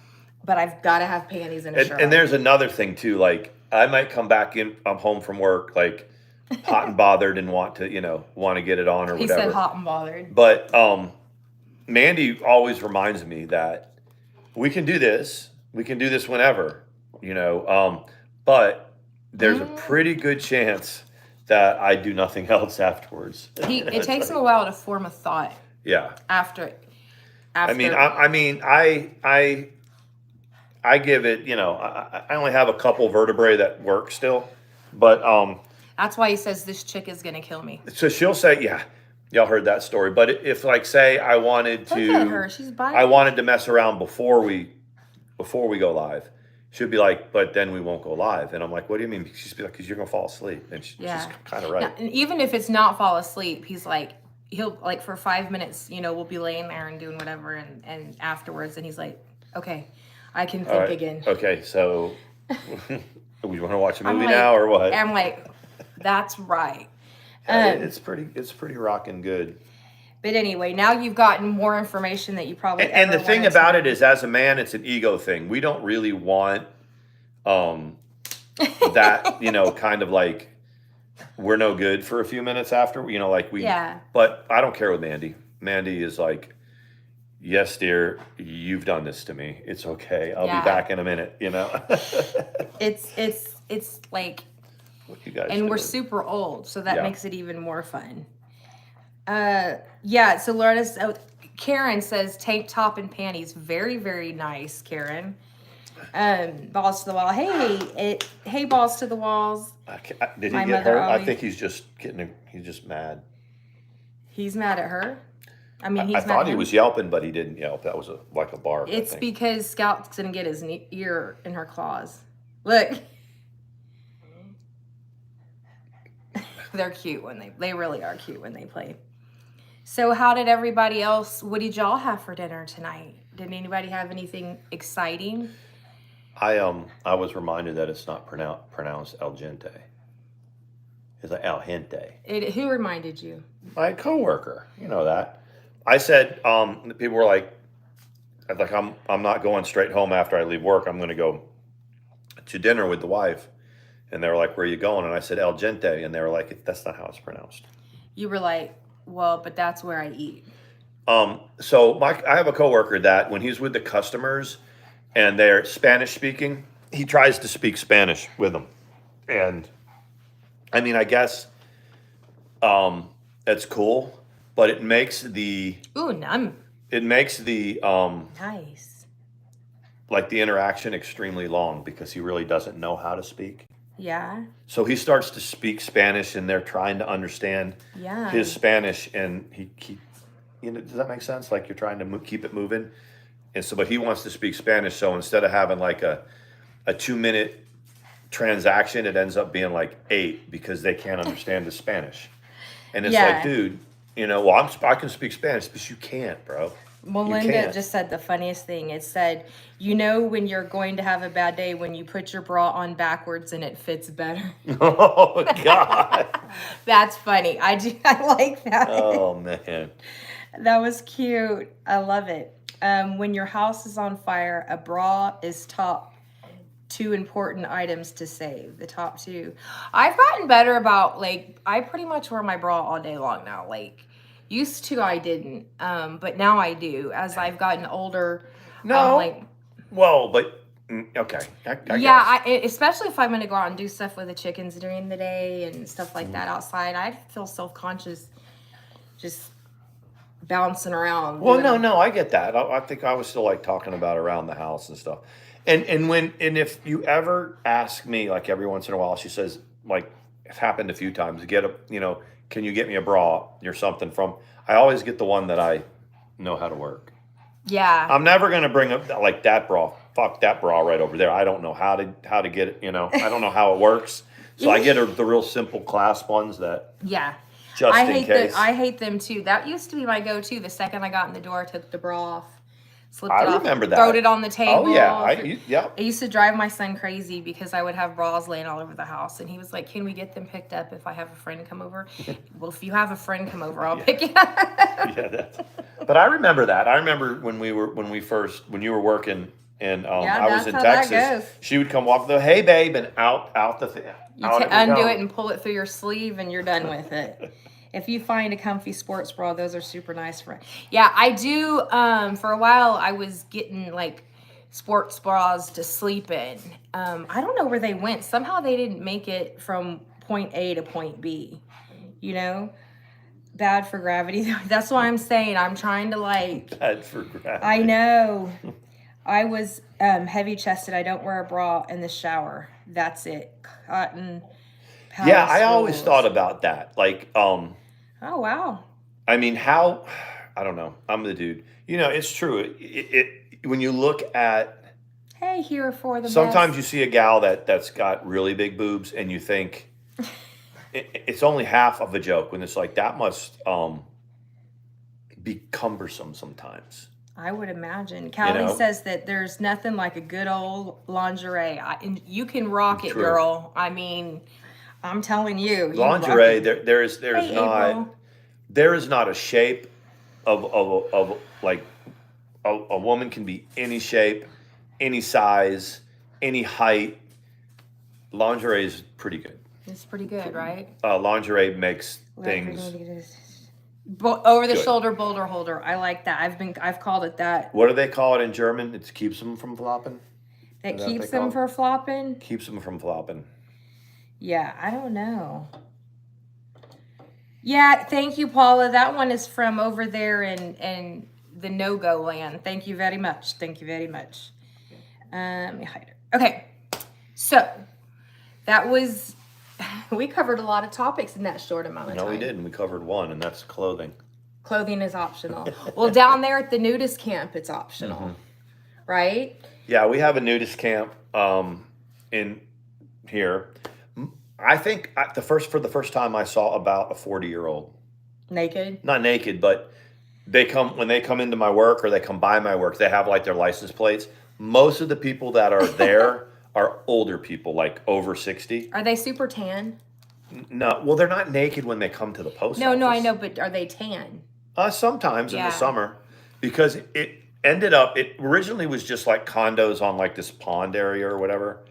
[SPEAKER 1] but I've got to have panties and a shirt.
[SPEAKER 2] And there's another thing too. Like I might come back in. I'm home from work, like hot and bothered, and want to get it on or
[SPEAKER 1] He
[SPEAKER 2] whatever.
[SPEAKER 1] said hot and bothered.
[SPEAKER 2] But Mandi always reminds me that we can do this. We can do this whenever, but there's a pretty good chance that I do nothing else afterwards.
[SPEAKER 1] It takes him a while to form a thought.
[SPEAKER 2] Yeah.
[SPEAKER 1] After.
[SPEAKER 2] I give it, I only have a couple vertebrae that work still, but
[SPEAKER 1] that's why he says this chick is gonna kill me.
[SPEAKER 2] So she'll say, yeah, y'all heard that story. But if like say I wanted to,
[SPEAKER 1] look at her, she's biting.
[SPEAKER 2] I wanted to mess around before we go live. She'd be like, but then we won't go live. And I'm like, what do you mean? She's be like, because you're gonna fall asleep. And she's kind of right.
[SPEAKER 1] Now, and even if it's not fall asleep, he'll like for 5 minutes, we'll be laying there and doing whatever, and afterwards, and he's like, okay, I can think again.
[SPEAKER 2] Okay, so we want to watch a movie now or what?
[SPEAKER 1] I'm like, that's right.
[SPEAKER 2] It's pretty rocking good.
[SPEAKER 1] But anyway, now you've gotten more information that you probably
[SPEAKER 2] and the thing about it is, as a man, it's an ego thing. We don't really want that, kind of like we're no good for a few minutes after,
[SPEAKER 1] Yeah. But
[SPEAKER 2] I don't care with Mandi. Mandi is like, yes, dear, you've done this to me. It's okay. I'll be back in a minute.
[SPEAKER 1] It's like,
[SPEAKER 2] what you guys
[SPEAKER 1] and we're super old, so that makes it even more fun. So Loretta, Karen says tank top and panties. Very, very nice, Karen. Balls to the wall. Hey, balls to the walls.
[SPEAKER 2] Did he get hurt? I think he's just mad.
[SPEAKER 1] He's mad at her? I mean,
[SPEAKER 2] I thought he was yelping, but he didn't yelp. That was like a bark.
[SPEAKER 1] It's because Scout's gonna get his ear in her claws. Look. They're cute when they really are cute when they play. So how did everybody else, what did y'all have for dinner tonight? Did anybody have anything exciting?
[SPEAKER 2] I was reminded that it's not pronounced el gente. It's like el gente.
[SPEAKER 1] Who reminded you?
[SPEAKER 2] My coworker. You know that. I said, people were like I'm not going straight home after I leave work. I'm going to go to dinner with the wife. And they were like, where are you going? And I said, el gente. And they were like, that's not how it's pronounced.
[SPEAKER 1] You were like, well, but that's where I eat.
[SPEAKER 2] So I have a coworker that when he's with the customers and they're Spanish speaking, he tries to speak Spanish with them. And I mean, I guess that's cool, but it makes the
[SPEAKER 1] nice,
[SPEAKER 2] like the interaction extremely long because he really doesn't know how to speak.
[SPEAKER 1] Yeah.
[SPEAKER 2] So he starts to speak Spanish, and they're trying to understand his Spanish, and he does that make sense? Like you're trying to keep it moving, and so, but he wants to speak Spanish. So instead of having like a 2-minute transaction, it ends up being like 8 because they can't understand the Spanish, and it's like, dude, I can speak Spanish, but you can't, bro.
[SPEAKER 1] Melinda just said the funniest thing. It said, when you're going to have a bad day when you put your bra on backwards and it fits better.
[SPEAKER 2] Oh, God.
[SPEAKER 1] That's funny. I like that.
[SPEAKER 2] Oh, man.
[SPEAKER 1] That was cute. I love it. When your house is on fire, a bra is top 2 important items to save. The top 2. I've gotten better about, I pretty much wear my bra all day long now. Used to I didn't, but now I do. As I've gotten older,
[SPEAKER 2] okay.
[SPEAKER 1] Especially if I'm going to go out and do stuff with the chickens during the day and stuff like that outside, I feel self-conscious just bouncing around.
[SPEAKER 2] Well, no, I get that. I think I was still talking about around the house and stuff. And if you ever ask me, every once in a while, she says, it's happened a few times, can you get me a bra or something from, I always get the one that I know how to work.
[SPEAKER 1] Yeah.
[SPEAKER 2] I'm never going to bring up that bra. Fuck that bra right over there. I don't know how to get it, I don't know how it works. So I get the real simple clasp ones that.
[SPEAKER 1] Yeah.
[SPEAKER 2] In case.
[SPEAKER 1] I hate them too. That used to be my go-to. The second I got in the door, I took the bra off. Slipped
[SPEAKER 2] I
[SPEAKER 1] it off,
[SPEAKER 2] remember that.
[SPEAKER 1] throwed it on the table.
[SPEAKER 2] Oh yeah, yep.
[SPEAKER 1] It used to drive my son crazy because I would have bras laying all over the house, and he was like, "Can we get them picked up if I have a friend come over?" Well, if you have a friend come over, I'll pick it up.
[SPEAKER 2] Yeah, but I remember that. I remember when you were working, and I was
[SPEAKER 1] that's
[SPEAKER 2] in
[SPEAKER 1] how that
[SPEAKER 2] Texas.
[SPEAKER 1] goes.
[SPEAKER 2] She would come walk the hey babe, and out the thing.
[SPEAKER 1] You undo it and pull it through your sleeve, and you're done with it. If you find a comfy sports bra, those are super nice for it. Yeah, I do. For a while, I was getting like sports bras to sleep in. I don't know where they went. Somehow they didn't make it from point A to point B. You know, bad for gravity. That's why I'm saying I'm trying to like.
[SPEAKER 2] Bad for gravity.
[SPEAKER 1] I know. I was heavy chested. I don't wear a bra in the shower. That's it. Cotton.
[SPEAKER 2] Yeah, I always thought about that. Like,
[SPEAKER 1] oh wow.
[SPEAKER 2] I mean, how? I don't know. I'm the dude. You know, it's true. When you look at.
[SPEAKER 1] Hey, here for the
[SPEAKER 2] Sometimes
[SPEAKER 1] best.
[SPEAKER 2] you see a gal that's got really big boobs, and you think it's only half of a joke. When it's like that must be cumbersome sometimes.
[SPEAKER 1] I would imagine. Callie says that there's nothing like a good old lingerie. And you can rock it,
[SPEAKER 2] True.
[SPEAKER 1] girl. I mean, I'm telling you.
[SPEAKER 2] Lingerie, there is not a shape of like a woman can be any shape, any size, any height. Lingerie is pretty good.
[SPEAKER 1] It's pretty good, right?
[SPEAKER 2] Lingerie makes things.
[SPEAKER 1] Over the shoulder boulder holder. I like that. I've called it that.
[SPEAKER 2] What do they call it in German? It keeps them from flopping.
[SPEAKER 1] It keeps them from flopping.
[SPEAKER 2] Keeps them from flopping.
[SPEAKER 1] Yeah, I don't know. Yeah, thank you, Paula. That one is from over there in the no-go land. Thank you very much. Thank you very much. Let me hide her. Okay, so that was. We covered a lot of topics in that short amount of time.
[SPEAKER 2] No, we didn't. We covered one, and that's clothing.
[SPEAKER 1] Clothing is optional. Well, down there at the nudist camp, it's optional, right?
[SPEAKER 2] Yeah, we have a nudist camp in here. I think for the first time I saw about a 40-year-old.
[SPEAKER 1] Naked?
[SPEAKER 2] Not naked, but when they come into my work or they come by my work, they have like their license plates. Most of the people that are there are older people, like over 60.
[SPEAKER 1] Are they super tan?
[SPEAKER 2] No, well, they're not naked when they come to the post office.
[SPEAKER 1] No, I know, but are they tan?
[SPEAKER 2] Sometimes in the summer, because it originally was just like condos on like this pond area or whatever,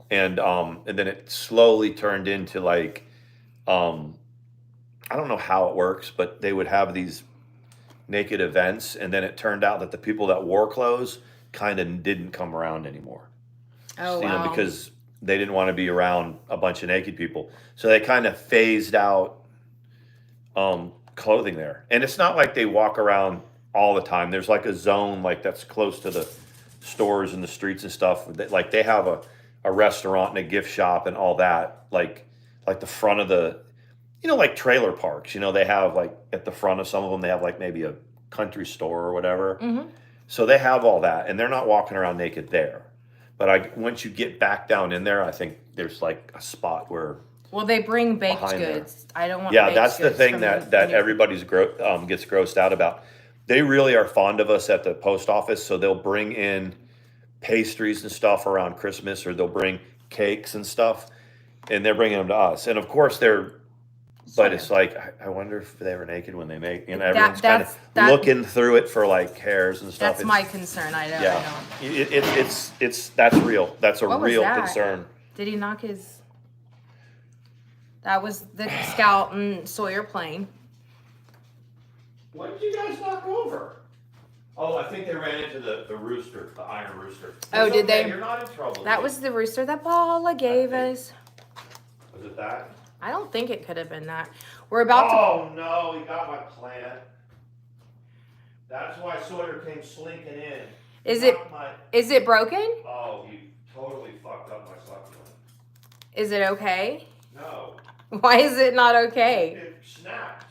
[SPEAKER 2] and then it slowly turned into like, I don't know how it works, but they would have these naked events, and then it turned out that the people that wore clothes kind of didn't come around anymore.
[SPEAKER 1] Oh,
[SPEAKER 2] you
[SPEAKER 1] wow.
[SPEAKER 2] know, because they didn't want to be around a bunch of naked people. So they kind of phased out clothing there. And it's not like they walk around all the time. There's like a zone like that's close to the stores and the streets and stuff. Like they have a restaurant and a gift shop and all that. Like the front of the, like trailer parks. They have like at the front of some of them, they have like maybe a country store or whatever.
[SPEAKER 1] Mm-hmm.
[SPEAKER 2] So they have all that. And they're not walking around naked there. But once you get back down in there, I think there's like a spot where.
[SPEAKER 1] Well, they bring baked goods.
[SPEAKER 2] There.
[SPEAKER 1] I don't want.
[SPEAKER 2] Yeah, that's the thing that everybody's gets grossed out about. They really are fond of us at the post office, so they'll bring in pastries and stuff around Christmas, or they'll bring cakes and stuff, and they're bringing them to us. And of course they're. But it's like I wonder if they were naked when they make. Everyone's kind of looking through it for like hairs and stuff.
[SPEAKER 1] That's my concern. I know.
[SPEAKER 2] Yeah, that's real. That's a real concern.
[SPEAKER 1] Did he knock his? That was the Scout and Sawyer plane.
[SPEAKER 2] What did you guys knock over? Oh, I think they ran into the rooster, the iron rooster.
[SPEAKER 1] Oh, did they?
[SPEAKER 2] You're not in trouble.
[SPEAKER 1] That was the rooster that Paula gave us.
[SPEAKER 2] Was it that?
[SPEAKER 1] I don't think it could have been that. We're about to.
[SPEAKER 2] Oh no, he got my plant. That's why Sawyer came slinking in.
[SPEAKER 1] Is it broken?
[SPEAKER 2] Oh, you totally fucked up my succulent.
[SPEAKER 1] Is it okay?
[SPEAKER 2] No.
[SPEAKER 1] Why is it not okay?
[SPEAKER 2] It snapped.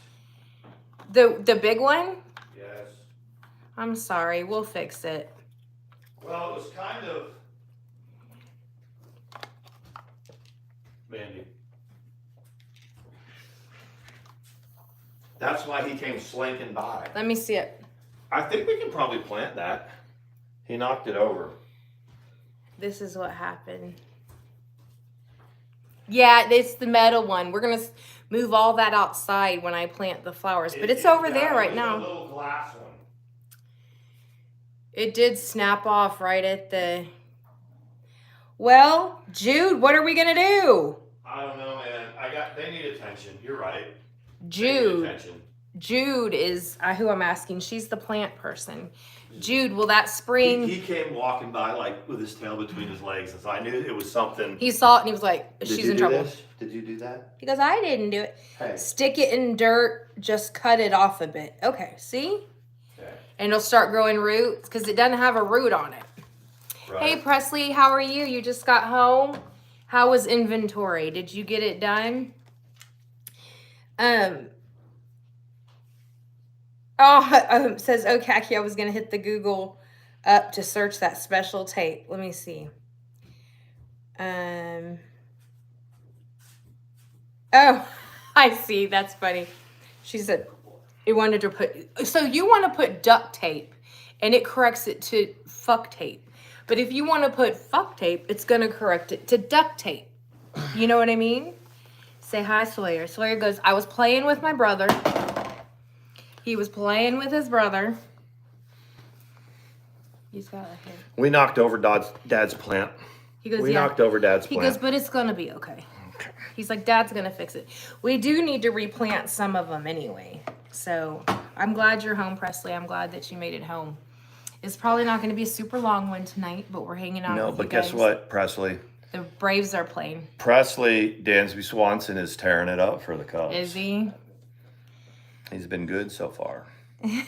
[SPEAKER 1] The big one?
[SPEAKER 2] Yes.
[SPEAKER 1] I'm sorry. We'll fix it.
[SPEAKER 2] Well, it was kind of. Mandi. That's why he came slinking by.
[SPEAKER 1] Let me see it.
[SPEAKER 2] I think we can probably plant that. He knocked it over.
[SPEAKER 1] This is what happened. Yeah, it's the metal one. We're going to move all that outside when I plant the flowers. But it's over there right now.
[SPEAKER 2] A little glass one.
[SPEAKER 1] It did snap off right at the... Well, Jude, what are we going to do?
[SPEAKER 2] I don't know, man. They need attention. You're right.
[SPEAKER 1] Jude.
[SPEAKER 2] They need attention.
[SPEAKER 1] Jude is who I'm asking. She's the plant person. Jude, will that spring...
[SPEAKER 2] He came walking by like with his tail between his legs, and so I knew it was something.
[SPEAKER 1] He saw it and he was like, she's in trouble.
[SPEAKER 2] Did you do that?
[SPEAKER 1] He goes, I didn't do it.
[SPEAKER 2] Hey.
[SPEAKER 1] Stick it in dirt, just cut it off a bit. Okay, see?
[SPEAKER 2] Okay.
[SPEAKER 1] And it'll start growing roots because it doesn't have a root on it.
[SPEAKER 2] Right.
[SPEAKER 1] Hey, Presley, how are you? You just got home? How was inventory? Did you get it done? Says, oh, Khaki, I was going to hit the Google up to search that special tape. Let me see. Oh, I see. That's funny. She said, it wanted to put, so you want to put duct tape and it corrects it to fuck tape. But if you want to put fuck tape, it's going to correct it to duct tape. You know what I mean? Say hi, Sawyer. Sawyer goes, I was playing with my brother. He was playing with his brother. He's got a head.
[SPEAKER 2] We knocked over Dad's plant.
[SPEAKER 1] He goes,
[SPEAKER 2] we knocked over Dad's plant.
[SPEAKER 1] He goes, but it's going to be okay. He's like, Dad's going to fix it. We do need to replant some of them anyway. So I'm glad you're home, Presley. I'm glad that you made it home. It's probably not going to be a super long one tonight, but we're hanging out with you guys. No, but guess
[SPEAKER 2] what, Presley?
[SPEAKER 1] The Braves are playing.
[SPEAKER 2] Presley Dansby Swanson is tearing it up for the Cubs.
[SPEAKER 1] Is he?
[SPEAKER 2] He's been good so far. I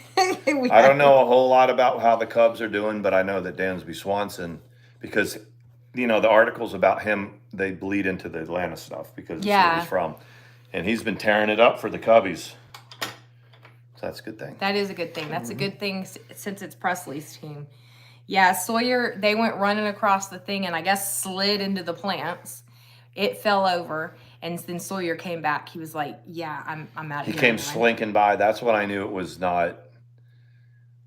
[SPEAKER 2] don't know a whole lot about how the Cubs are doing, but I know that Dansby Swanson, because, you know, the articles about him, they bleed into the Atlanta stuff because it's where he's from. And he's been tearing it up for the Cubbies. So that's a good thing.
[SPEAKER 1] That is a good thing. That's a good thing since it's Presley's team. Yeah, Sawyer, they went running across the thing and I guess slid into the plants. It fell over. And then Sawyer came back. He was like, yeah, I'm out of here.
[SPEAKER 2] He came slinking by. That's when I knew it was not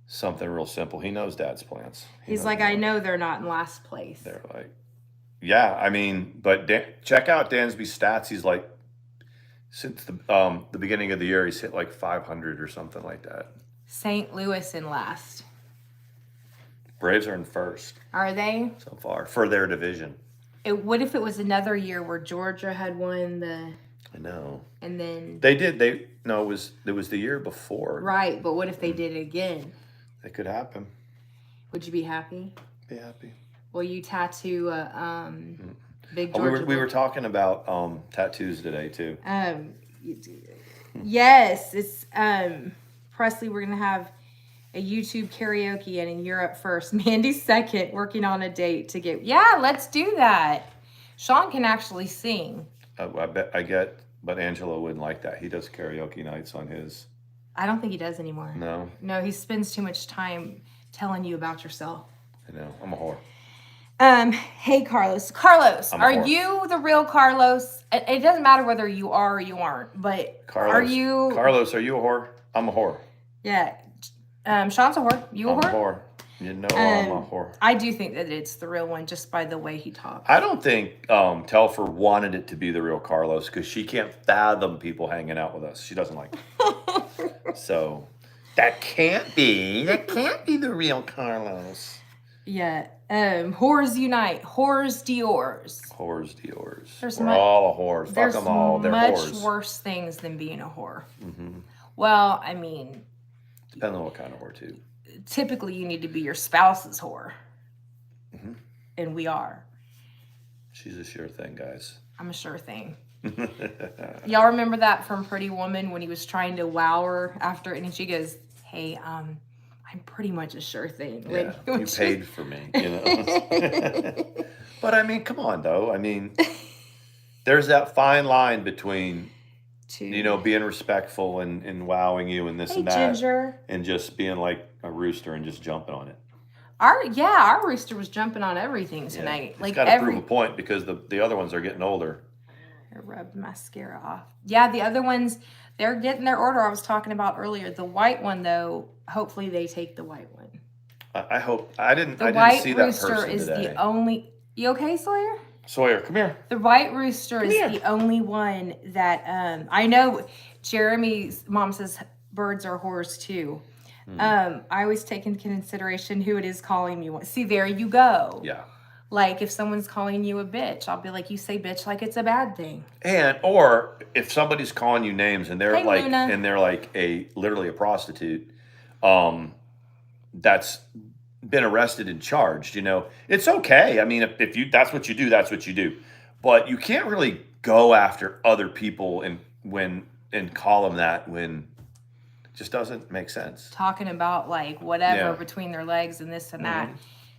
[SPEAKER 2] something real simple. He knows Dad's plants.
[SPEAKER 1] He's like, I know they're not in last place.
[SPEAKER 2] They're like, yeah, I mean, but check out Dansby's stats. He's like, since the beginning of the year, he's hit like 500 or something like that.
[SPEAKER 1] St. Louis in last.
[SPEAKER 2] Braves are in first.
[SPEAKER 1] Are they?
[SPEAKER 2] So far, for their division.
[SPEAKER 1] What if it was another year where Georgia had won the...
[SPEAKER 2] I know.
[SPEAKER 1] And then...
[SPEAKER 2] They did. It was the year before.
[SPEAKER 1] Right, but what if they did it again?
[SPEAKER 2] It could happen.
[SPEAKER 1] Would you be happy?
[SPEAKER 2] Be happy.
[SPEAKER 1] Will you tattoo big Georgia?
[SPEAKER 2] We were talking about tattoos today, too.
[SPEAKER 1] Yes, it's... Presley, we're going to have a YouTube karaoke and in Europe first. Mandy's second, working on a date to get... Yeah, let's do that. Sean can actually sing.
[SPEAKER 2] But Angelo wouldn't like that. He does karaoke nights on his...
[SPEAKER 1] I don't think he does anymore.
[SPEAKER 2] No?
[SPEAKER 1] No, he spends too much time telling you about yourself.
[SPEAKER 2] I know. I'm a whore.
[SPEAKER 1] Hey, Carlos. Carlos,
[SPEAKER 2] are
[SPEAKER 1] you the real Carlos? It doesn't matter whether you are or you aren't, but
[SPEAKER 2] Carlos,
[SPEAKER 1] are you...
[SPEAKER 2] Carlos, are you a whore? I'm a whore.
[SPEAKER 1] Yeah. Sean's a whore. You a whore?
[SPEAKER 2] I'm a whore. You know I'm a whore.
[SPEAKER 1] I do think that it's the real one just by the way he talks.
[SPEAKER 2] I don't think Telfer wanted it to be the real Carlos because she can't fathom people hanging out with us. She doesn't like it. So that can't be the real Carlos.
[SPEAKER 1] Yeah. Whores unite. Whores Dior's.
[SPEAKER 2] Whores Dior's.
[SPEAKER 1] We're
[SPEAKER 2] all a whore. Fuck them all. They're
[SPEAKER 1] much
[SPEAKER 2] whores.
[SPEAKER 1] Worse things than being a whore.
[SPEAKER 2] Mm-hmm.
[SPEAKER 1] Well, I mean...
[SPEAKER 2] Depends on what kind of whore, too.
[SPEAKER 1] Typically, you need to be your spouse's whore.
[SPEAKER 2] Mm-hmm.
[SPEAKER 1] And we are.
[SPEAKER 2] She's a sure thing, guys.
[SPEAKER 1] I'm a sure thing. Y'all remember that from Pretty Woman when he was trying to wow her after, and she goes, hey, I'm pretty much a sure thing.
[SPEAKER 2] Yeah, you paid for me, you know. But, I mean, come on, though. I mean, there's that fine line between... You know, being respectful and wowing you and this and that.
[SPEAKER 1] Ginger.
[SPEAKER 2] And just being like a rooster and just jumping on it.
[SPEAKER 1] Our rooster was jumping on everything tonight.
[SPEAKER 2] Yeah. It's got to prove a point because the other ones are getting older.
[SPEAKER 1] I rubbed mascara off. Yeah, the other ones, they're getting their order I was talking about earlier. The white one, though, hopefully they take the white one.
[SPEAKER 2] I hope I didn't
[SPEAKER 1] The
[SPEAKER 2] I didn't
[SPEAKER 1] white
[SPEAKER 2] see that
[SPEAKER 1] rooster
[SPEAKER 2] person
[SPEAKER 1] is
[SPEAKER 2] today.
[SPEAKER 1] the only. You okay, Sawyer?
[SPEAKER 2] Sawyer, come here.
[SPEAKER 1] The white rooster is
[SPEAKER 2] here.
[SPEAKER 1] the only one that I know. Jeremy's mom says birds are whores too. I always take into consideration who it is calling me. See, there you go.
[SPEAKER 2] Yeah.
[SPEAKER 1] Like if someone's calling you a bitch, I'll be like, you say bitch like it's a bad thing.
[SPEAKER 2] And or if somebody's calling you names and they're
[SPEAKER 1] Hey,
[SPEAKER 2] like
[SPEAKER 1] Luna.
[SPEAKER 2] and they're like literally a prostitute, that's been arrested and charged, it's okay. I mean, if you that's what you do, that's what you do. But you can't really go after other people and call them that when it just doesn't make sense.
[SPEAKER 1] Talking about like whatever
[SPEAKER 2] Yeah.
[SPEAKER 1] between their legs and this and that.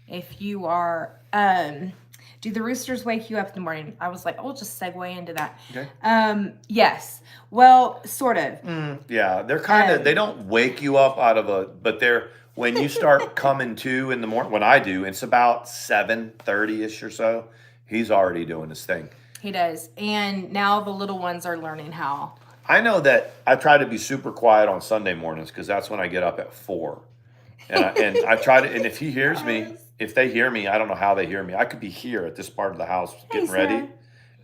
[SPEAKER 1] If you are, do the roosters wake you up in the morning? I was like, I'll just segue into that.
[SPEAKER 2] Okay.
[SPEAKER 1] Yes. Well, sort of.
[SPEAKER 2] Yeah, they're kind of they don't wake you up out of but they're when you start coming to in the morning. When I do, it's about 7:30ish or so. He's already doing his thing.
[SPEAKER 1] He does, and now the little ones are learning how.
[SPEAKER 2] I know that I try to be super quiet on Sunday mornings because that's when I get up at 4, and I try to. And if he hears me, if they hear me, I don't know how they hear me. I could be here at this part of the house getting ready,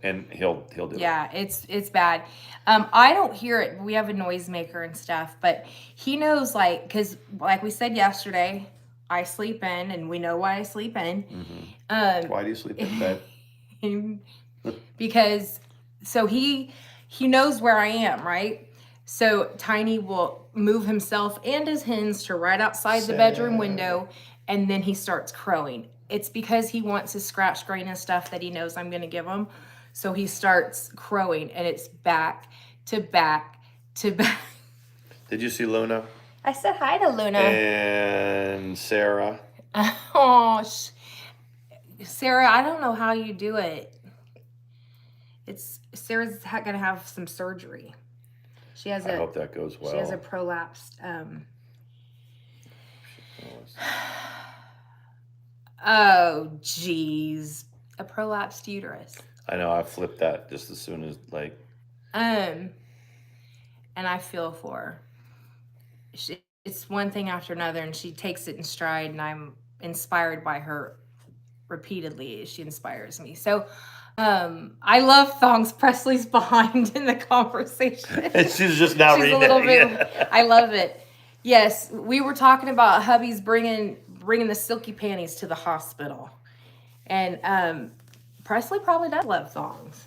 [SPEAKER 2] and he'll do it.
[SPEAKER 1] Yeah, it's bad. I don't hear it. We have a noisemaker and stuff, but he knows, like, because like we said yesterday, I sleep in, and we know why I sleep in.
[SPEAKER 2] Why do you sleep in bed?
[SPEAKER 1] Because so he knows where I am, right? So Tiny will move himself and his hens to right outside the bedroom window, and then he starts crowing. It's because he wants his scratch grain and stuff that he knows I'm going to give him. So he starts crowing, and it's back to back to back.
[SPEAKER 2] Did you see Luna?
[SPEAKER 1] I said hi to Luna.
[SPEAKER 2] And Sarah.
[SPEAKER 1] Oh, Sarah, I don't know how you do it. Sarah's going to have some surgery. She has
[SPEAKER 2] I hope that goes well.
[SPEAKER 1] She has a prolapsed. Oh, geez, a prolapsed uterus.
[SPEAKER 2] I know. I flipped that just as soon as
[SPEAKER 1] And I feel for her. It's one thing after another, and she takes it in stride, and I'm inspired by her repeatedly. She inspires me. So, I love thongs. Presley's behind in the conversation.
[SPEAKER 2] She's just now
[SPEAKER 1] She's
[SPEAKER 2] reading
[SPEAKER 1] a little
[SPEAKER 2] it.
[SPEAKER 1] bit.
[SPEAKER 2] Yeah.
[SPEAKER 1] I love it. Yes, we were talking about hubby's bringing the silky panties to the hospital, and Presley probably does love thongs.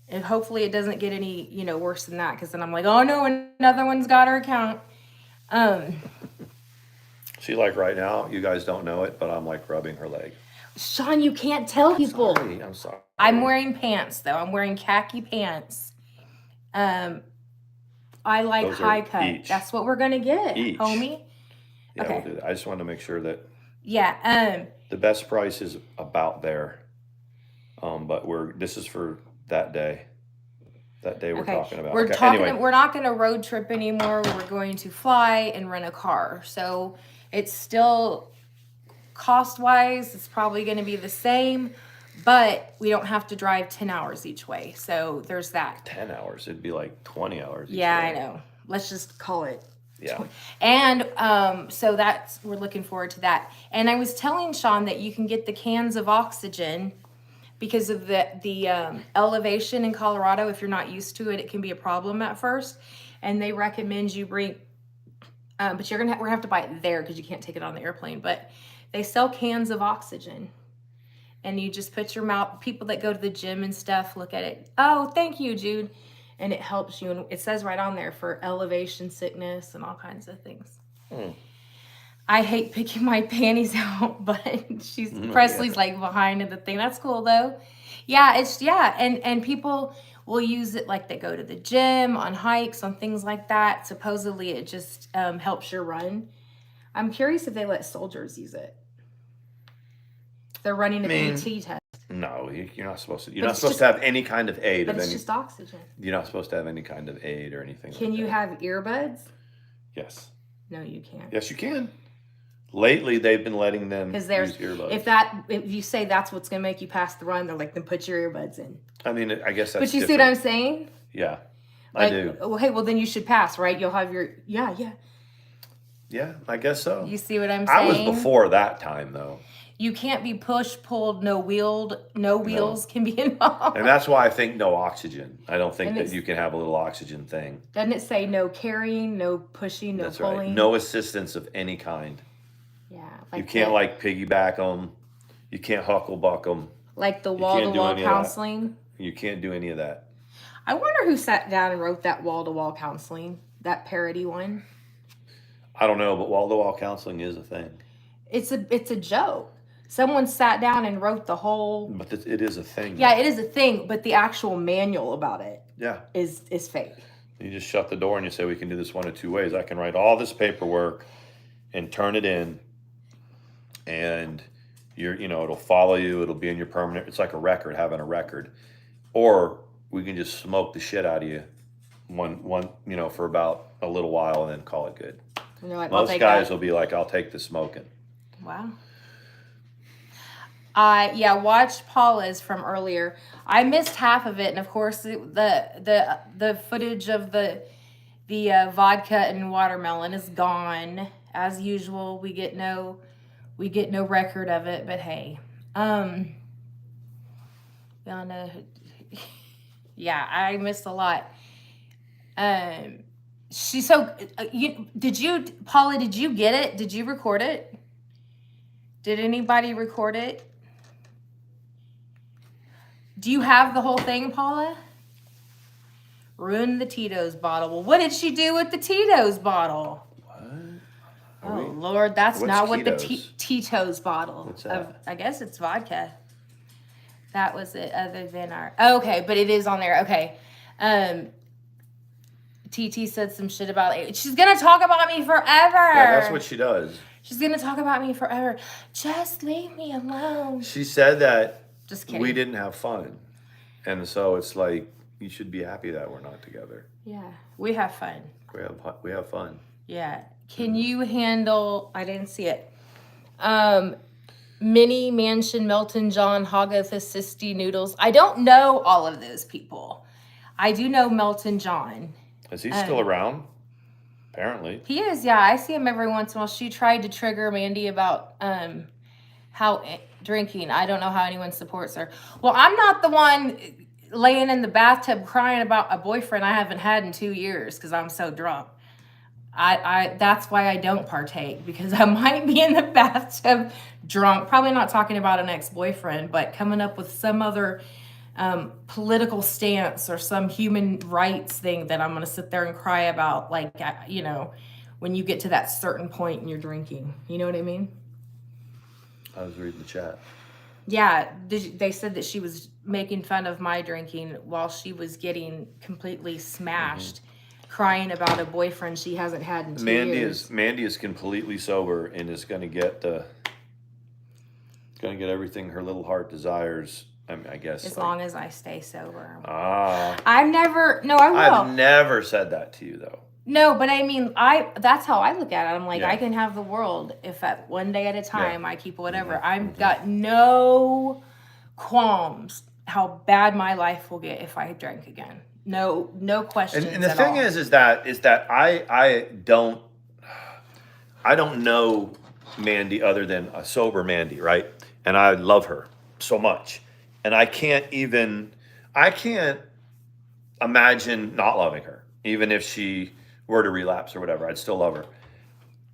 [SPEAKER 1] And hopefully it doesn't get any, worse than that, because then I'm like, oh no, another one's got her account.
[SPEAKER 2] She right now, you guys don't know it, but I'm rubbing her leg.
[SPEAKER 1] Sean, you can't tell people.
[SPEAKER 2] I'm sorry.
[SPEAKER 1] I'm wearing pants though. I'm wearing khaki pants. I like
[SPEAKER 2] Those are
[SPEAKER 1] high cut.
[SPEAKER 2] each.
[SPEAKER 1] That's what we're gonna get,
[SPEAKER 2] Each.
[SPEAKER 1] homie.
[SPEAKER 2] Yeah,
[SPEAKER 1] Okay.
[SPEAKER 2] we'll do that. I just wanted to make sure that
[SPEAKER 1] Yeah.
[SPEAKER 2] the best price is about there. But this is for that day. That day we're talking about. Anyway.
[SPEAKER 1] We're not going to road trip anymore. We're going to fly and rent a car. So it's still cost-wise, it's probably going to be the same, but we don't have to drive 10 hours each way. So there's that.
[SPEAKER 2] 10 hours. It'd be 20 hours.
[SPEAKER 1] Yeah,
[SPEAKER 2] way.
[SPEAKER 1] I know. Let's just call it.
[SPEAKER 2] Yeah.
[SPEAKER 1] And so we're looking forward to that. And I was telling Sean that you can get the cans of oxygen because of the elevation in Colorado. If you're not used to it, it can be a problem at first. And they recommend you bring, but we're gonna have to buy it there because you can't take it on the airplane. But they sell cans of oxygen, and you just put your mouth. People that go to the gym and stuff look at it. Oh, thank you, Jude. And it helps you. And it says right on there for elevation sickness and all kinds of things. I hate picking my panties out, but Presley's behind in the thing. That's cool though. Yeah, and people will use it they go to the gym, on hikes, on things like that. Supposedly it just helps your run. I'm curious if they let soldiers use it. They're running a PT test.
[SPEAKER 2] No, you're not supposed to. You're not supposed to have any kind of aid.
[SPEAKER 1] But it's just oxygen.
[SPEAKER 2] You're not supposed to have any kind of aid or anything.
[SPEAKER 1] Can you have earbuds?
[SPEAKER 2] Yes.
[SPEAKER 1] No, you can't.
[SPEAKER 2] Yes, you can. Lately, they've been letting them use earbuds.
[SPEAKER 1] If you say that's what's going to make you pass the run, they're like, then put your earbuds in.
[SPEAKER 2] I mean, I guess that's
[SPEAKER 1] But you
[SPEAKER 2] different.
[SPEAKER 1] see what I'm saying?
[SPEAKER 2] Yeah, I do.
[SPEAKER 1] Well, hey, then you should pass, right? You'll have your, yeah.
[SPEAKER 2] Yeah, I guess so.
[SPEAKER 1] You see what I'm
[SPEAKER 2] I was
[SPEAKER 1] saying?
[SPEAKER 2] before that time though.
[SPEAKER 1] You can't be pushed, pulled, no wheels
[SPEAKER 2] No.
[SPEAKER 1] can be involved.
[SPEAKER 2] And that's why I think no oxygen. I don't think
[SPEAKER 1] And
[SPEAKER 2] that
[SPEAKER 1] it's,
[SPEAKER 2] you can have a little oxygen thing.
[SPEAKER 1] doesn't it say no carrying, no pushing, no
[SPEAKER 2] That's
[SPEAKER 1] pulling?
[SPEAKER 2] right. No assistance of any kind.
[SPEAKER 1] Yeah.
[SPEAKER 2] You can't like piggyback them. You can't hucklebuck them.
[SPEAKER 1] Like the
[SPEAKER 2] You can't do
[SPEAKER 1] wall-to-wall
[SPEAKER 2] any of that.
[SPEAKER 1] counseling.
[SPEAKER 2] You can't do any of that.
[SPEAKER 1] I wonder who sat down and wrote that wall-to-wall counseling, that parody one.
[SPEAKER 2] I don't know, but wall-to-wall counseling is a thing.
[SPEAKER 1] It's a joke. Someone sat down and wrote the whole.
[SPEAKER 2] But it is a thing.
[SPEAKER 1] Yeah, it is a thing, but the actual manual about it.
[SPEAKER 2] Yeah.
[SPEAKER 1] Is fake.
[SPEAKER 2] You just shut the door and you say, we can do this one of two ways. I can write all this paperwork and turn it in, and it'll follow you. It'll be in your permanent. It's like a record, having a record. Or we can just smoke the shit out of you for about a little while and then call it good. Most guys will be like, I'll take the smoking.
[SPEAKER 1] Wow. Watched Paula's from earlier. I missed half of it, and of course the footage of the vodka and watermelon is gone as usual. We get no record of it, but hey, y'all know. Yeah, I missed a lot. Paula, did you get it? Did you record it? Did anybody record it? Do you have the whole thing, Paula? Ruined the Tito's bottle. Well, what did she do with the Tito's bottle? What? Lord, that's not what the Tito's bottle.
[SPEAKER 2] What's that?
[SPEAKER 1] I guess it's vodka. That was it, other than our... Okay, but it is on there. Okay. TT said some shit about it. She's going to talk about me forever.
[SPEAKER 2] Yeah, that's what she does.
[SPEAKER 1] She's going to talk about me forever. Just leave me alone.
[SPEAKER 2] She said that
[SPEAKER 1] just kidding.
[SPEAKER 2] We didn't have fun. And so it's like, you should be happy that we're not together.
[SPEAKER 1] Yeah, we have fun.
[SPEAKER 2] We have fun.
[SPEAKER 1] Yeah. Can you handle... I didn't see it. Mini Mansion, Melton John, Hogothisisty Noodles. I don't know all of those people. I do know Melton John.
[SPEAKER 2] Is he still around? Apparently.
[SPEAKER 1] He is, yeah. I see him every once in a while. She tried to trigger Mandi about how drinking. I don't know how anyone supports her. Well, I'm not the one laying in the bathtub crying about a boyfriend I haven't had in 2 years because I'm so drunk. That's why I don't partake, because I might be in the bathtub drunk, probably not talking about an ex-boyfriend, but coming up with some other political stance or some human rights thing that I'm going to sit there and cry about, like, when you get to that certain point in your drinking. You know what I mean?
[SPEAKER 2] I was reading the chat.
[SPEAKER 1] Yeah, they said that she was making fun of my drinking while she was getting completely smashed, crying about a boyfriend she hasn't had in 2 years.
[SPEAKER 2] Mandi is completely sober and is going to get everything her little heart desires. I mean, I guess
[SPEAKER 1] as long as I stay sober.
[SPEAKER 2] I will.
[SPEAKER 1] I've
[SPEAKER 2] never said that to you though.
[SPEAKER 1] No, but I mean, that's how I look at it. I'm like, I can have the world if at one day at a time I keep whatever. I've got no qualms how bad my life will get if I drink again. No questions.
[SPEAKER 2] And the thing is that I don't know Mandi other than a sober Mandi, right? And I love her so much, and I can't imagine not loving her, even if she were to relapse or whatever. I'd still love her.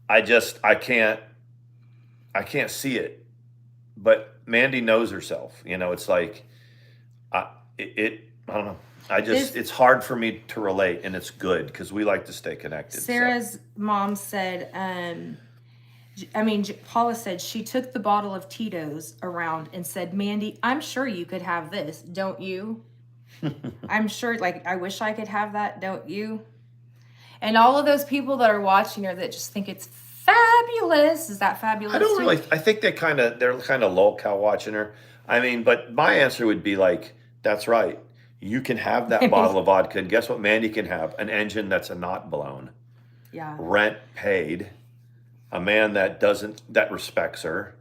[SPEAKER 2] I can't see it. But Mandi knows herself. It's like, I don't know. It's hard for me to relate, and it's good because we like to stay connected.
[SPEAKER 1] Sarah's mom said, Paula said she took the bottle of Tito's around and said, Mandi, I'm sure you could have this, don't you? I'm sure, I wish I could have that, don't you? And all of those people that are watching her that just think it's fabulous. Is that fabulous?
[SPEAKER 2] I don't really. I think they're kind of lol-cow watching her. I mean, but my answer would be that's right. You can have that bottle of vodka, and guess what Mandi can have? An engine that's not blown.
[SPEAKER 1] Yeah.
[SPEAKER 2] Rent paid. A man that respects her.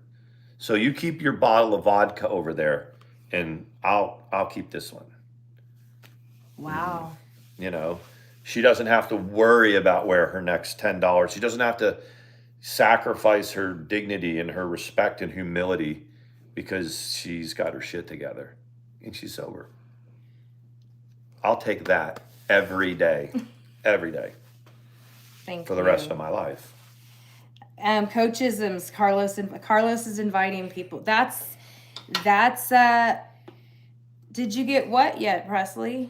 [SPEAKER 2] So you keep your bottle of vodka over there, and I'll keep this one.
[SPEAKER 1] Wow.
[SPEAKER 2] She doesn't have to worry about where her next $10. She doesn't have to sacrifice her dignity and her respect and humility because she's got her shit together and she's sober. I'll take that every day,
[SPEAKER 1] Thank
[SPEAKER 2] for
[SPEAKER 1] you.
[SPEAKER 2] the rest of my life.
[SPEAKER 1] Coachisms. Carlos is inviting people. That's. Did you get what yet, Presley?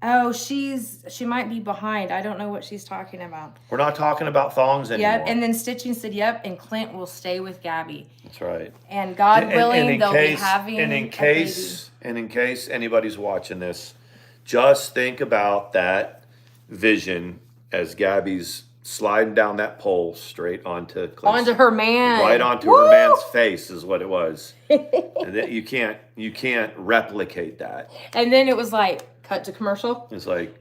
[SPEAKER 1] Oh, she might be behind. I don't know what she's talking about.
[SPEAKER 2] We're not talking about thongs anymore.
[SPEAKER 1] Yep, and then Stitching said, yep, and Clint will stay with Gabby.
[SPEAKER 2] That's right.
[SPEAKER 1] And God willing, they'll be having
[SPEAKER 2] and in case anybody's watching this, just think about that vision as Gabby's sliding down that pole straight onto Clint's,
[SPEAKER 1] onto her man.
[SPEAKER 2] right onto her man's face is what it was. And that you can't replicate that.
[SPEAKER 1] And then it was like, cut to commercial.
[SPEAKER 2] It's like,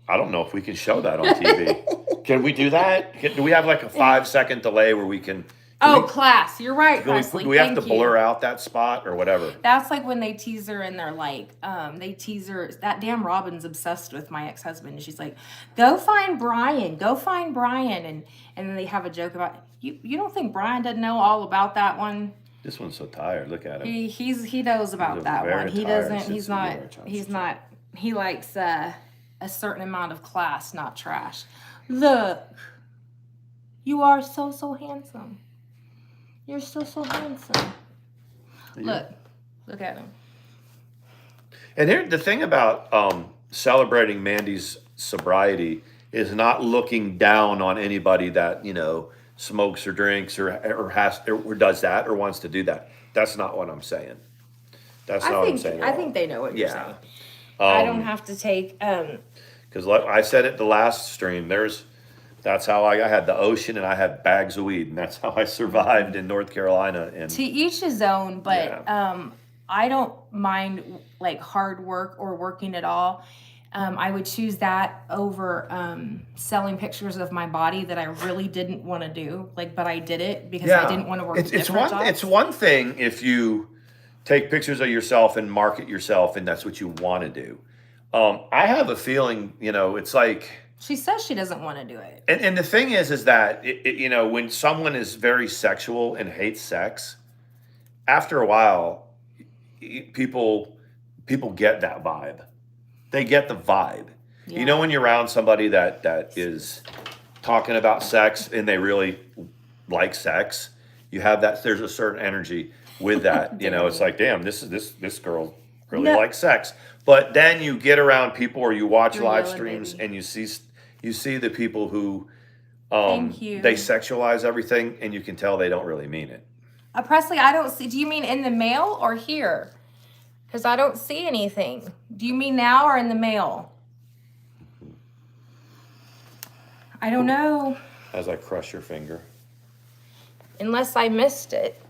[SPEAKER 2] I don't know if we can show that on TV. Can we do that? Do we have like a 5-second delay where we can?
[SPEAKER 1] Class. You're right, Presley.
[SPEAKER 2] Do we have to blur out that spot or whatever?
[SPEAKER 1] That's like when they tease her and they're like, they tease her. That damn Robin's obsessed with my ex-husband. And she's like, go find Brian. And then they have a joke about, you don't think Brian doesn't know all about that one?
[SPEAKER 2] This one's so tired. Look at him.
[SPEAKER 1] He knows about that one. He doesn't. He likes a certain amount of class, not trash. Look, you are so handsome. You're so handsome. Look at him.
[SPEAKER 2] And here, the thing about celebrating Mandi's sobriety is not looking down on anybody that smokes or drinks or does that or wants to do that. That's not what I'm saying. That's not what I'm saying.
[SPEAKER 1] I think they know what you're saying. I don't have to take.
[SPEAKER 2] Because like I said at the last stream, that's how I had the ocean and I had bags of weed, and that's how I survived in North Carolina. And
[SPEAKER 1] to each his own, but I don't mind like hard work or working at all. I would choose that over selling pictures of my body that I really didn't want to do. But I did it because I didn't want to work. It's
[SPEAKER 2] one thing if you take pictures of yourself and market yourself, and that's what you want to do. I have a feeling, it's like.
[SPEAKER 1] She says she doesn't want to do it.
[SPEAKER 2] And the thing is that, when someone is very sexual and hates sex, after a while, people get that vibe. They get the vibe. Yeah. When you're around somebody that is talking about sex and they really like sex, you have that, there's a certain energy with that. It's like, damn, this girl really likes sex. But then you get around people or you watch live streams and you see the people who they sexualize everything, and you can tell they don't really mean it.
[SPEAKER 1] Presley, I don't see. Do you mean in the mail or here? Because I don't see anything. Do you mean now or in the mail? I don't know.
[SPEAKER 2] As I crush your finger.
[SPEAKER 1] Unless I missed it.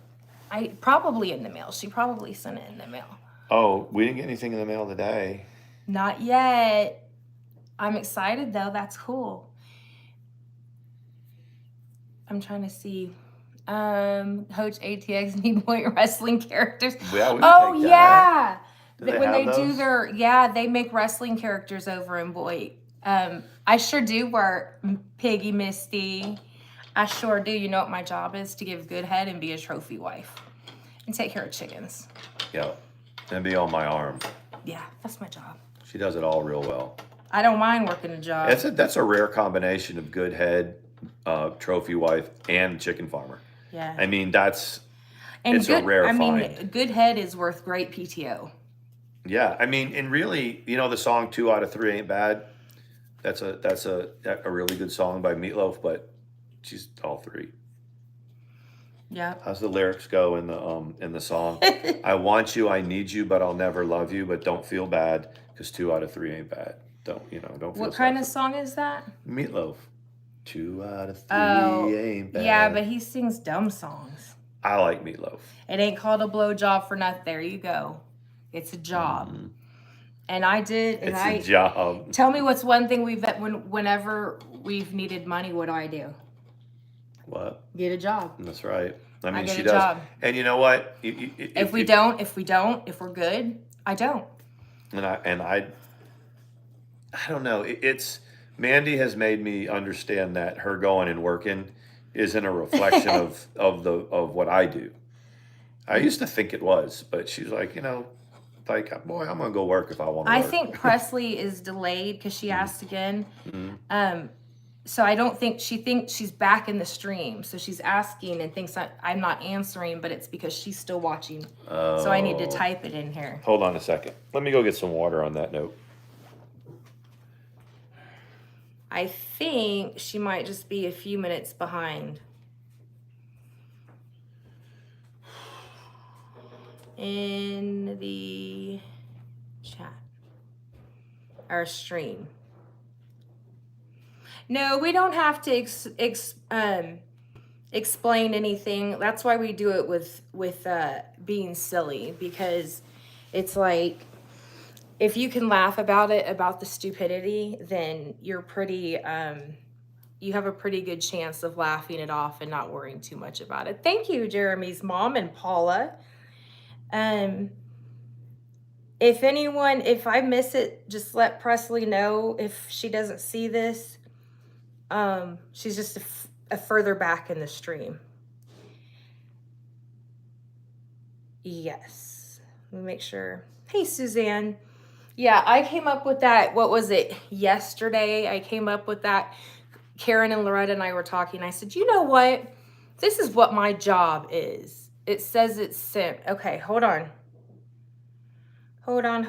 [SPEAKER 1] Probably in the mail. She probably sent it in the mail.
[SPEAKER 2] Oh, we didn't get anything in the mail today.
[SPEAKER 1] Not yet. I'm excited though. That's cool. I'm trying to see. Coach ATX Knee Point wrestling characters.
[SPEAKER 2] Yeah,
[SPEAKER 1] yeah.
[SPEAKER 2] When they do
[SPEAKER 1] they make wrestling characters over in Boyd. I sure do wear Piggy Misty. I sure do. You know what my job is? To give good head and be a trophy wife. And take care of chickens.
[SPEAKER 2] Yeah. And be on my arm.
[SPEAKER 1] Yeah, that's my job.
[SPEAKER 2] She does it all real well.
[SPEAKER 1] I don't mind working a job.
[SPEAKER 2] That's a rare combination of good head, trophy wife, and chicken farmer.
[SPEAKER 1] Yeah.
[SPEAKER 2] I mean, it's a rare find. I mean,
[SPEAKER 1] good head is worth great PTO.
[SPEAKER 2] Yeah. I mean, and really, the song 2 out of 3 Ain't Bad. That's a really good song by Meatloaf, but she's all 3.
[SPEAKER 1] Yeah.
[SPEAKER 2] How's the lyrics go in the song? I want you, I need you, but I'll never love you. But don't feel bad because 2 out of 3 ain't bad. Don't feel.
[SPEAKER 1] What kind of song is that?
[SPEAKER 2] Meatloaf. 2 out of 3 ain't bad.
[SPEAKER 1] Yeah, but he sings dumb songs.
[SPEAKER 2] I like Meatloaf.
[SPEAKER 1] It ain't called a blowjob for nothing. There you go. It's a job. Mm-hmm. And I did. And
[SPEAKER 2] it's a job.
[SPEAKER 1] Tell me what's one thing whenever we've needed money, what do I do?
[SPEAKER 2] What?
[SPEAKER 1] Get a job.
[SPEAKER 2] That's right. I mean, she
[SPEAKER 1] does.
[SPEAKER 2] Job. And you know what?
[SPEAKER 1] If we're good, I don't.
[SPEAKER 2] And I don't know. Mandi has made me understand that her going and working isn't a reflection of what I do. I used to think it was, but she's like, like, boy, I'm gonna go work if I want to
[SPEAKER 1] I
[SPEAKER 2] work.
[SPEAKER 1] think Presley is delayed because she asked again.
[SPEAKER 2] Mhm.
[SPEAKER 1] So I don't think she thinks she's back in the stream. So she's asking and thinks I'm not answering, but it's because she's still watching. So I need to
[SPEAKER 2] Oh.
[SPEAKER 1] type it in here.
[SPEAKER 2] Hold on a second. Let me go get some water on that note.
[SPEAKER 1] I think she might just be a few minutes behind. In the chat. Our stream. No, we don't have to explain anything. That's why we do it with being silly, because it's like, if you can laugh about it, about the stupidity, then you're pretty you have a pretty good chance of laughing it off and not worrying too much about it. Thank you, Jeremy's mom and Paula. If I miss it, just let Presley know if she doesn't see this. She's just a further back in the stream. Yes. Let me make sure. Hey, Suzanne. Yeah, I came up with that. What was it? Yesterday, I came up with that. Karen and Loretta and I were talking. I said, you know what? This is what my job is. It says it's sent. Okay, hold on. Hold on.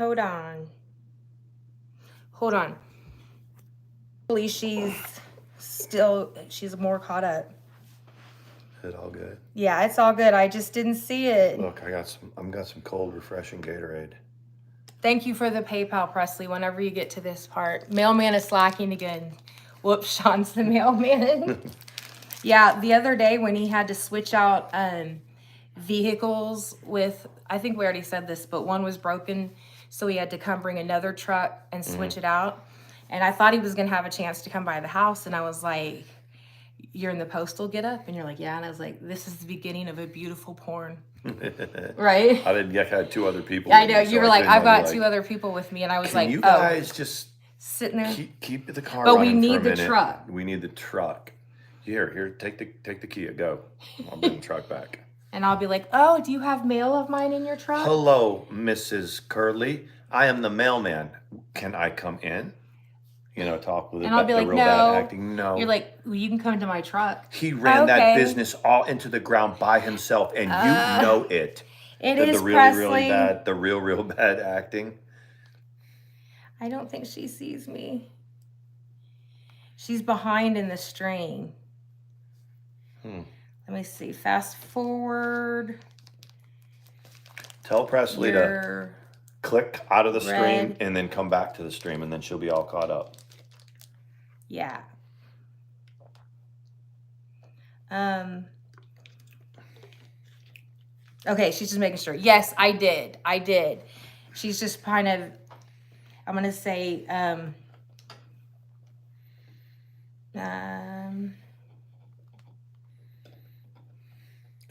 [SPEAKER 1] Hopefully she's more caught up.
[SPEAKER 2] Is it all good?
[SPEAKER 1] Yeah, it's all good. I just didn't see it.
[SPEAKER 2] Look, I've got some cold, refreshing Gatorade.
[SPEAKER 1] Thank you for the PayPal, Presley, whenever you get to this part. Mailman is slacking again. Whoops, Sean's the mailman. Yeah, the other day when he had to switch out vehicles with, I think we already said this, but one was broken, so he had to come bring another truck and switch it out. And I thought he was going to have a chance to come by the house, and I was like, you're in the postal getup? And you're like, yeah. And I was like, this is the beginning of a beautiful porn. Right?
[SPEAKER 2] I didn't get, I had two other people.
[SPEAKER 1] I know. You were like, I've got two other people with me. And I was like,
[SPEAKER 2] you guys just
[SPEAKER 1] sitting there?
[SPEAKER 2] Keep the car
[SPEAKER 1] but
[SPEAKER 2] running
[SPEAKER 1] we need
[SPEAKER 2] for a
[SPEAKER 1] the
[SPEAKER 2] minute.
[SPEAKER 1] truck.
[SPEAKER 2] We need the truck. Here, take the Kia, go. I'll bring the truck back.
[SPEAKER 1] And I'll be like, oh, do you have mail of mine in your truck?
[SPEAKER 2] Hello, Mrs. Curley. I am the mailman. Can I come in? Talk with
[SPEAKER 1] and I'll be like,
[SPEAKER 2] real
[SPEAKER 1] no.
[SPEAKER 2] bad acting. No.
[SPEAKER 1] You're like, well, you can come to my truck.
[SPEAKER 2] He ran that business all into the ground by himself, and you know it.
[SPEAKER 1] It is
[SPEAKER 2] the really,
[SPEAKER 1] Presley.
[SPEAKER 2] really bad, the real bad acting.
[SPEAKER 1] I don't think she sees me. She's behind in the stream. Let me see. Fast forward.
[SPEAKER 2] Tell Presley to click out of the stream and then come back to the stream, and then she'll be all caught up.
[SPEAKER 1] Yeah. Okay, she's just making sure. Yes, I did. She's just kind of, I'm going to say,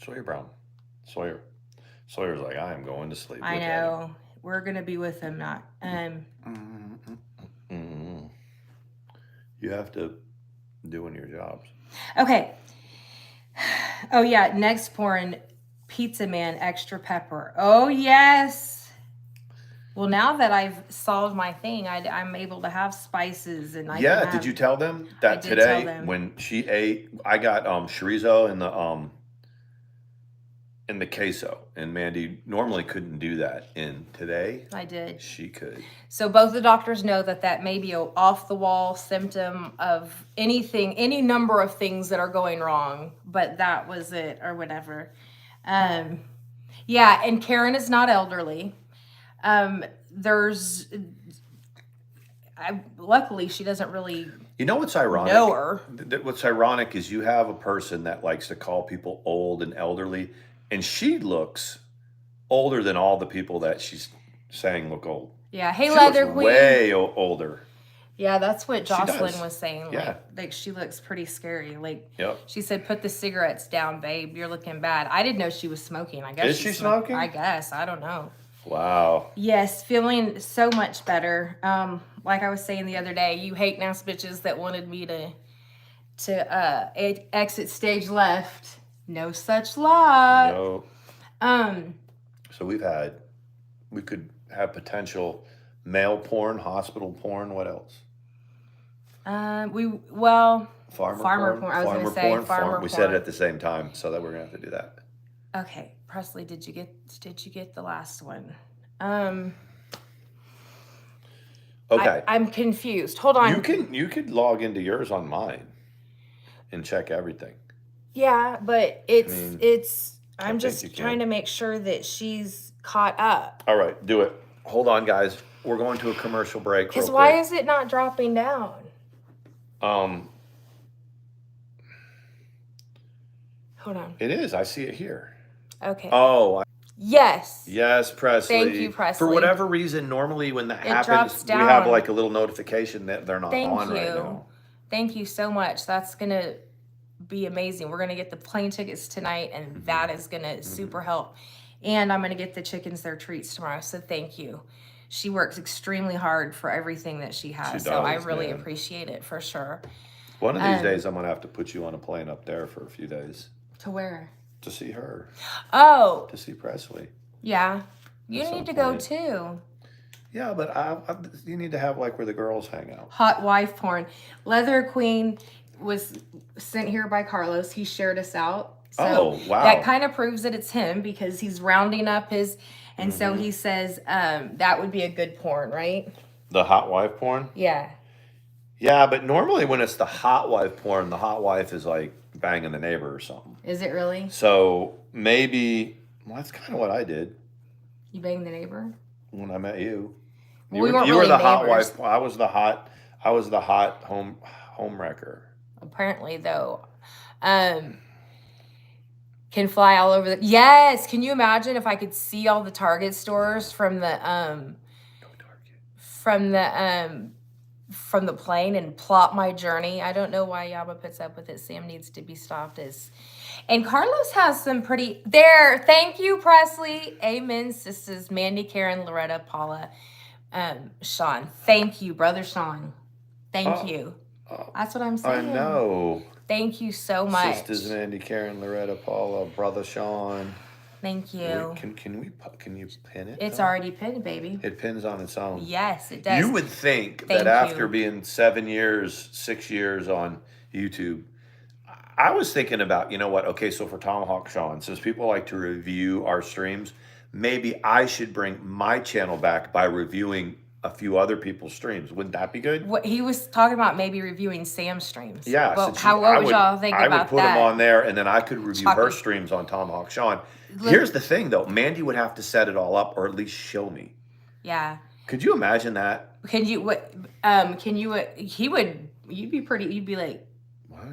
[SPEAKER 2] Sawyer Brown. Sawyer's like, I am going to sleep.
[SPEAKER 1] I know. We're going to be with him, not.
[SPEAKER 2] You have to doing your jobs.
[SPEAKER 1] Okay. Oh, yeah. Next porn, Pizza Man, extra pepper. Oh, yes. Well, now that I've solved my thing, I'm able to have spices. And
[SPEAKER 2] did you tell them that today when she ate, I got chorizo in the queso, and Mandi normally couldn't do that, and today
[SPEAKER 1] I did.
[SPEAKER 2] She could.
[SPEAKER 1] So both the doctors know that may be an off-the-wall symptom of anything, any number of things that are going wrong, but that was it, or whatever. Yeah, and Karen is not elderly. Luckily she doesn't really.
[SPEAKER 2] You know what's ironic?
[SPEAKER 1] Know her.
[SPEAKER 2] What's ironic is you have a person that likes to call people old and elderly, and she looks older than all the people that she's saying look old.
[SPEAKER 1] Yeah. Hey,
[SPEAKER 2] she
[SPEAKER 1] Leather
[SPEAKER 2] looks
[SPEAKER 1] Queen.
[SPEAKER 2] Way older.
[SPEAKER 1] Yeah, that's what Jocelyn was saying.
[SPEAKER 2] Yeah.
[SPEAKER 1] Like she looks pretty scary. Like
[SPEAKER 2] yep.
[SPEAKER 1] She said, put the cigarettes down, babe. You're looking bad. I didn't know she was smoking. I guess
[SPEAKER 2] Is she smoking?
[SPEAKER 1] I guess. I don't know.
[SPEAKER 2] Wow.
[SPEAKER 1] Yes, feeling so much better. Like I was saying the other day, you hate ass bitches that wanted me to exit stage left. No such luck.
[SPEAKER 2] No.
[SPEAKER 1] Um,
[SPEAKER 2] So we could have potential male porn, hospital porn. What else?
[SPEAKER 1] Farmer porn. I was gonna say farmer
[SPEAKER 2] We
[SPEAKER 1] porn.
[SPEAKER 2] said it at the same time, so that we're gonna have to do that.
[SPEAKER 1] Okay, Presley, did you get the last one?
[SPEAKER 2] Okay.
[SPEAKER 1] I'm confused. Hold on.
[SPEAKER 2] You could log into yours on mine and check everything.
[SPEAKER 1] Yeah, but I'm
[SPEAKER 2] think
[SPEAKER 1] just
[SPEAKER 2] you can.
[SPEAKER 1] trying to make sure that she's caught up.
[SPEAKER 2] All right, do it. Hold on, guys. We're going to a commercial break.
[SPEAKER 1] Because
[SPEAKER 2] real
[SPEAKER 1] why
[SPEAKER 2] quick.
[SPEAKER 1] is it not dropping down? Hold on.
[SPEAKER 2] It is. I see it here.
[SPEAKER 1] Okay.
[SPEAKER 2] Oh.
[SPEAKER 1] Yes.
[SPEAKER 2] Yes, Presley.
[SPEAKER 1] Thank you, Presley.
[SPEAKER 2] For whatever reason, normally when that happens,
[SPEAKER 1] drops
[SPEAKER 2] we
[SPEAKER 1] down.
[SPEAKER 2] have like a little notification that they're not
[SPEAKER 1] Thank
[SPEAKER 2] on
[SPEAKER 1] you.
[SPEAKER 2] right now.
[SPEAKER 1] Thank you so much. That's going to be amazing. We're going to get the plane tickets tonight, and that is going to super help. And I'm going to get the chickens their treats tomorrow. So thank you. She works extremely hard for everything that she has.
[SPEAKER 2] She does,
[SPEAKER 1] so I really
[SPEAKER 2] man.
[SPEAKER 1] appreciate it for sure.
[SPEAKER 2] One of these days, I'm going to have to put you on a plane up there for a few days.
[SPEAKER 1] To where?
[SPEAKER 2] To see her.
[SPEAKER 1] Oh.
[SPEAKER 2] To see Presley.
[SPEAKER 1] Yeah. You need to go too.
[SPEAKER 2] Yeah, but you need to have like where the girls hang out.
[SPEAKER 1] Hot wife porn. Leather Queen was sent here by Carlos. He shared us out. So
[SPEAKER 2] wow.
[SPEAKER 1] That kind of proves that it's him because he's rounding up his, and so he says that would be a good porn, right?
[SPEAKER 2] The hot wife porn?
[SPEAKER 1] Yeah.
[SPEAKER 2] Yeah, but normally when it's the hot wife porn, the hot wife is like banging the neighbor or something.
[SPEAKER 1] Is it really?
[SPEAKER 2] So maybe, well, that's kind of what I did.
[SPEAKER 1] You banged the neighbor?
[SPEAKER 2] When I met you.
[SPEAKER 1] We weren't
[SPEAKER 2] you
[SPEAKER 1] really
[SPEAKER 2] were the
[SPEAKER 1] neighbors.
[SPEAKER 2] hot wife. I was the hot home wrecker.
[SPEAKER 1] Apparently, though. Can fly all over the... Yes! Can you imagine if I could see all the Target stores from the plane and plot my journey? I don't know why Yaba puts up with it. Sam needs to be stopped. And Carlos has some pretty... There! Thank you, Presley. Amen, sisters. Mandi, Karen, Loretta, Paula, Sean. Thank you, Brother Sean. Thank you. That's what I'm saying.
[SPEAKER 2] I know.
[SPEAKER 1] Thank you so much.
[SPEAKER 2] Sisters Mandi, Karen, Loretta, Paula, Brother Sean.
[SPEAKER 1] Thank you.
[SPEAKER 2] Can you pin it?
[SPEAKER 1] It's already pinned, baby.
[SPEAKER 2] It pins on its own.
[SPEAKER 1] Yes, it does.
[SPEAKER 2] You would think that after being 6 years on YouTube, I was thinking about, you know what? Okay, so for Tomahawk Sean, since people like to review our streams, maybe I should bring my channel back by reviewing a few other people's streams. Wouldn't that be good?
[SPEAKER 1] What he was talking about, maybe reviewing Sam's streams.
[SPEAKER 2] Yeah.
[SPEAKER 1] Well, what would y'all think about that?
[SPEAKER 2] I would put them on there, and then I could review her streams on Tomahawk Sean. Here's the thing, though. Mandi would have to set it all up, or at least show me.
[SPEAKER 1] Yeah.
[SPEAKER 2] Could you imagine that?
[SPEAKER 1] You'd be like,
[SPEAKER 2] what?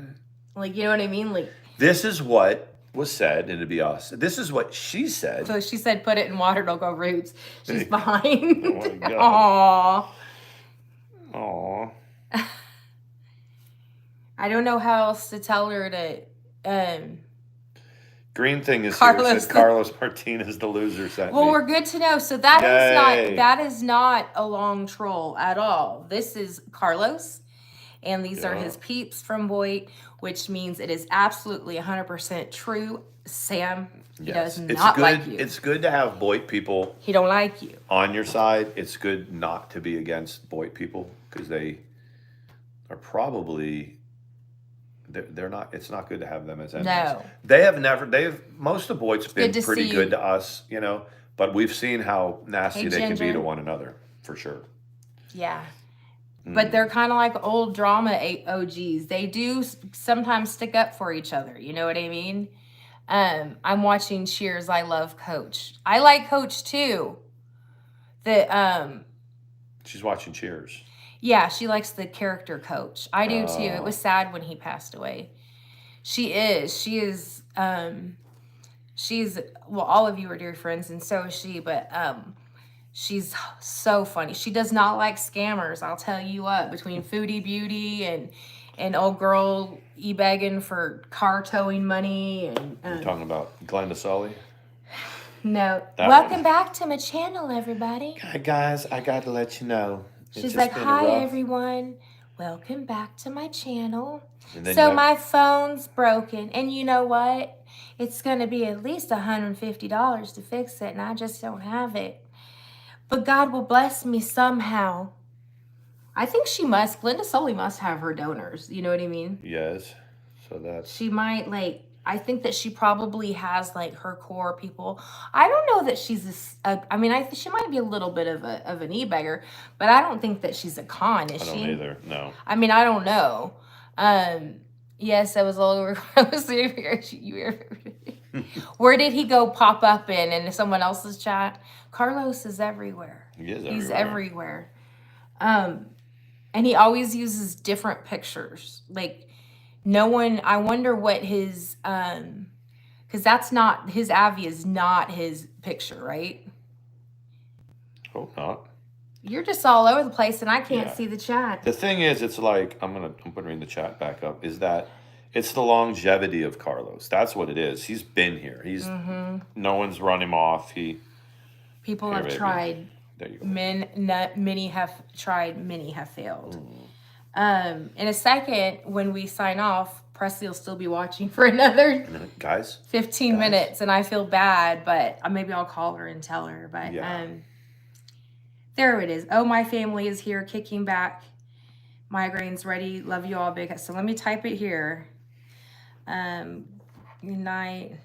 [SPEAKER 1] Like, you know what I mean? Like,
[SPEAKER 2] this is what was said, and it'd be us. This is what she said.
[SPEAKER 1] So she said, put it in water, don't go roots. She's behind.
[SPEAKER 2] Oh my God.
[SPEAKER 1] Aww. I don't know how else to tell her to,
[SPEAKER 2] Green thing is here. Said Carlos Martinez, the loser, sent me.
[SPEAKER 1] Well, we're good to know. So that is not a long troll at all. This is Carlos, and these are his peeps from Voight, which means it is absolutely 100% true. Sam, he does not like you.
[SPEAKER 2] It's good to have Voight people.
[SPEAKER 1] He don't like you
[SPEAKER 2] on your side. It's good not to be against Voight people because they are probably. They're not. It's not good to have them as enemies. No, most of Voight's been pretty good to us, you know. But we've seen how nasty they can be to one another, for sure.
[SPEAKER 1] Yeah, but they're kind of like old drama OGs. They do sometimes stick up for each other. You know what I mean? I'm watching Cheers. I love Coach. I like Coach too.
[SPEAKER 2] She's watching Cheers.
[SPEAKER 1] Yeah, she likes the character Coach. I do too. It was sad when he passed away. She is, well, all of you are dear friends, and so is she, but she's so funny. She does not like scammers, I'll tell you what, between Foodie Beauty and old girl e-begging for car towing money. And
[SPEAKER 2] you're talking about Glenda Sully?
[SPEAKER 1] No.
[SPEAKER 2] That
[SPEAKER 1] Welcome
[SPEAKER 2] one.
[SPEAKER 1] back to my channel, everybody.
[SPEAKER 2] Hi guys, I got to let you know.
[SPEAKER 1] She's like, hi, everyone. Welcome back to my channel. So my phone's broken. And you know what? It's going to be at least $150 to fix it. And I just don't have it. But God will bless me somehow. I think she must. Glenda Sully must have her donors. You know what I mean?
[SPEAKER 2] Yes. So that's...
[SPEAKER 1] She might, like... I think that she probably has, like, her core people. I don't know that she's I mean, she might be a little bit of an e-beggar, but I don't think that she's a con, is she?
[SPEAKER 2] I don't either, no.
[SPEAKER 1] I mean, I don't know. Yes, I was all over. Where did he go pop up in someone else's chat? Carlos is everywhere.
[SPEAKER 2] He is everywhere.
[SPEAKER 1] He's everywhere. And he always uses different pictures. Like, no one, I wonder what his, because that's not, his Avi is not his picture, right?
[SPEAKER 2] Hope not.
[SPEAKER 1] You're just all over the place and I can't see the chat.
[SPEAKER 2] The thing is, it's like, I'm putting the chat back up, is that it's the longevity of Carlos. That's what it is. He's been here. He's, no one's run him off.
[SPEAKER 1] People have tried.
[SPEAKER 2] There you go.
[SPEAKER 1] Many have tried, many have failed. In a second, when we sign off, Presley will still be watching for another 15 minutes, and I feel bad, but maybe I'll call her and tell her. But there it is. Oh, my family is here, kicking back. Migraines ready. Love you all big. So let me type it here. Good night.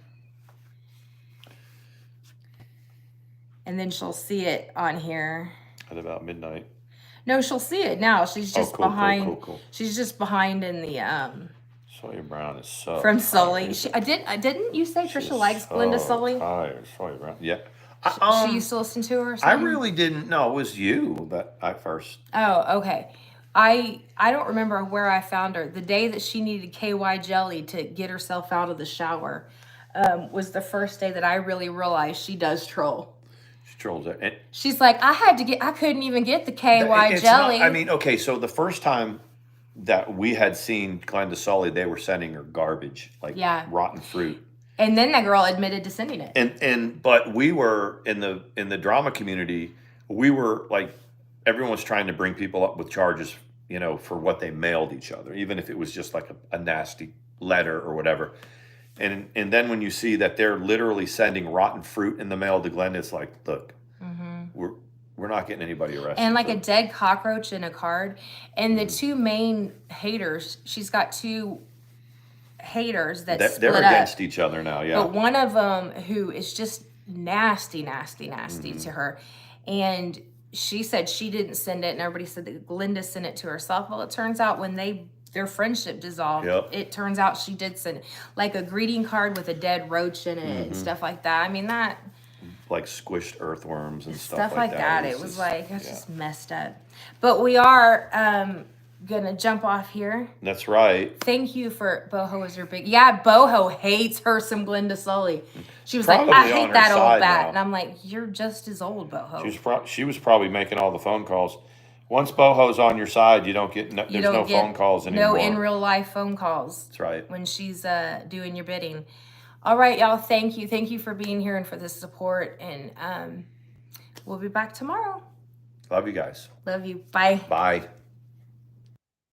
[SPEAKER 1] And then she'll see it on here. At
[SPEAKER 2] about midnight.
[SPEAKER 1] No, she'll see it now. She's just behind.
[SPEAKER 2] Cool.
[SPEAKER 1] She's just behind in the
[SPEAKER 2] Sawyer Brown is so
[SPEAKER 1] from Sully. Didn't you say Trisha likes Glenda Sully?
[SPEAKER 2] Tired. Sawyer Brown. Yeah.
[SPEAKER 1] She used to listen to her. Or something?
[SPEAKER 2] I really didn't know. It was you that I first.
[SPEAKER 1] Oh, okay. I don't remember where I found her. The day that she needed KY jelly to get herself out of the shower was the first day that I really realized she does troll.
[SPEAKER 2] Trolls it.
[SPEAKER 1] She's like, I couldn't even get the KY jelly.
[SPEAKER 2] I mean, okay, so the first time that we had seen Glenda Sully, they were sending her garbage, like rotten fruit.
[SPEAKER 1] And then that girl admitted to sending it.
[SPEAKER 2] But we were in the drama community, we were like, everyone was trying to bring people up with charges, you know, for what they mailed each other, even if it was just like a nasty letter or whatever. And then when you see that they're literally sending rotten fruit in the mail to Glenda, it's like, look, we're not getting anybody arrested.
[SPEAKER 1] And like a dead cockroach in a card. And the two main haters, she's got two haters that
[SPEAKER 2] they're against each other now, yeah.
[SPEAKER 1] But one of them who is just nasty to her. And she said she didn't send it, and everybody said that Glenda sent it to herself. Well, it turns out when their friendship dissolved, it turns out she did send it. Like a greeting card with a dead roach in it and stuff like that. I mean, that...
[SPEAKER 2] Like squished earthworms and stuff like that.
[SPEAKER 1] It was like, it's just messed up. But we are going to jump off here.
[SPEAKER 2] That's right.
[SPEAKER 1] Thank you for... Boho is your big... Yeah, Boho hates her some Glenda Sully. She was like, I hate that old bat. And I'm like, you're just as old, Boho.
[SPEAKER 2] She was probably making all the phone calls. Once Boho's on your side, you don't get... there's no phone calls anymore.
[SPEAKER 1] No in real life phone calls.
[SPEAKER 2] That's right.
[SPEAKER 1] When she's doing your bidding. All right, y'all. Thank you. Thank you for being here and for the support. And we'll be back tomorrow.
[SPEAKER 2] Love you guys.
[SPEAKER 1] Love you. Bye.
[SPEAKER 2] Bye.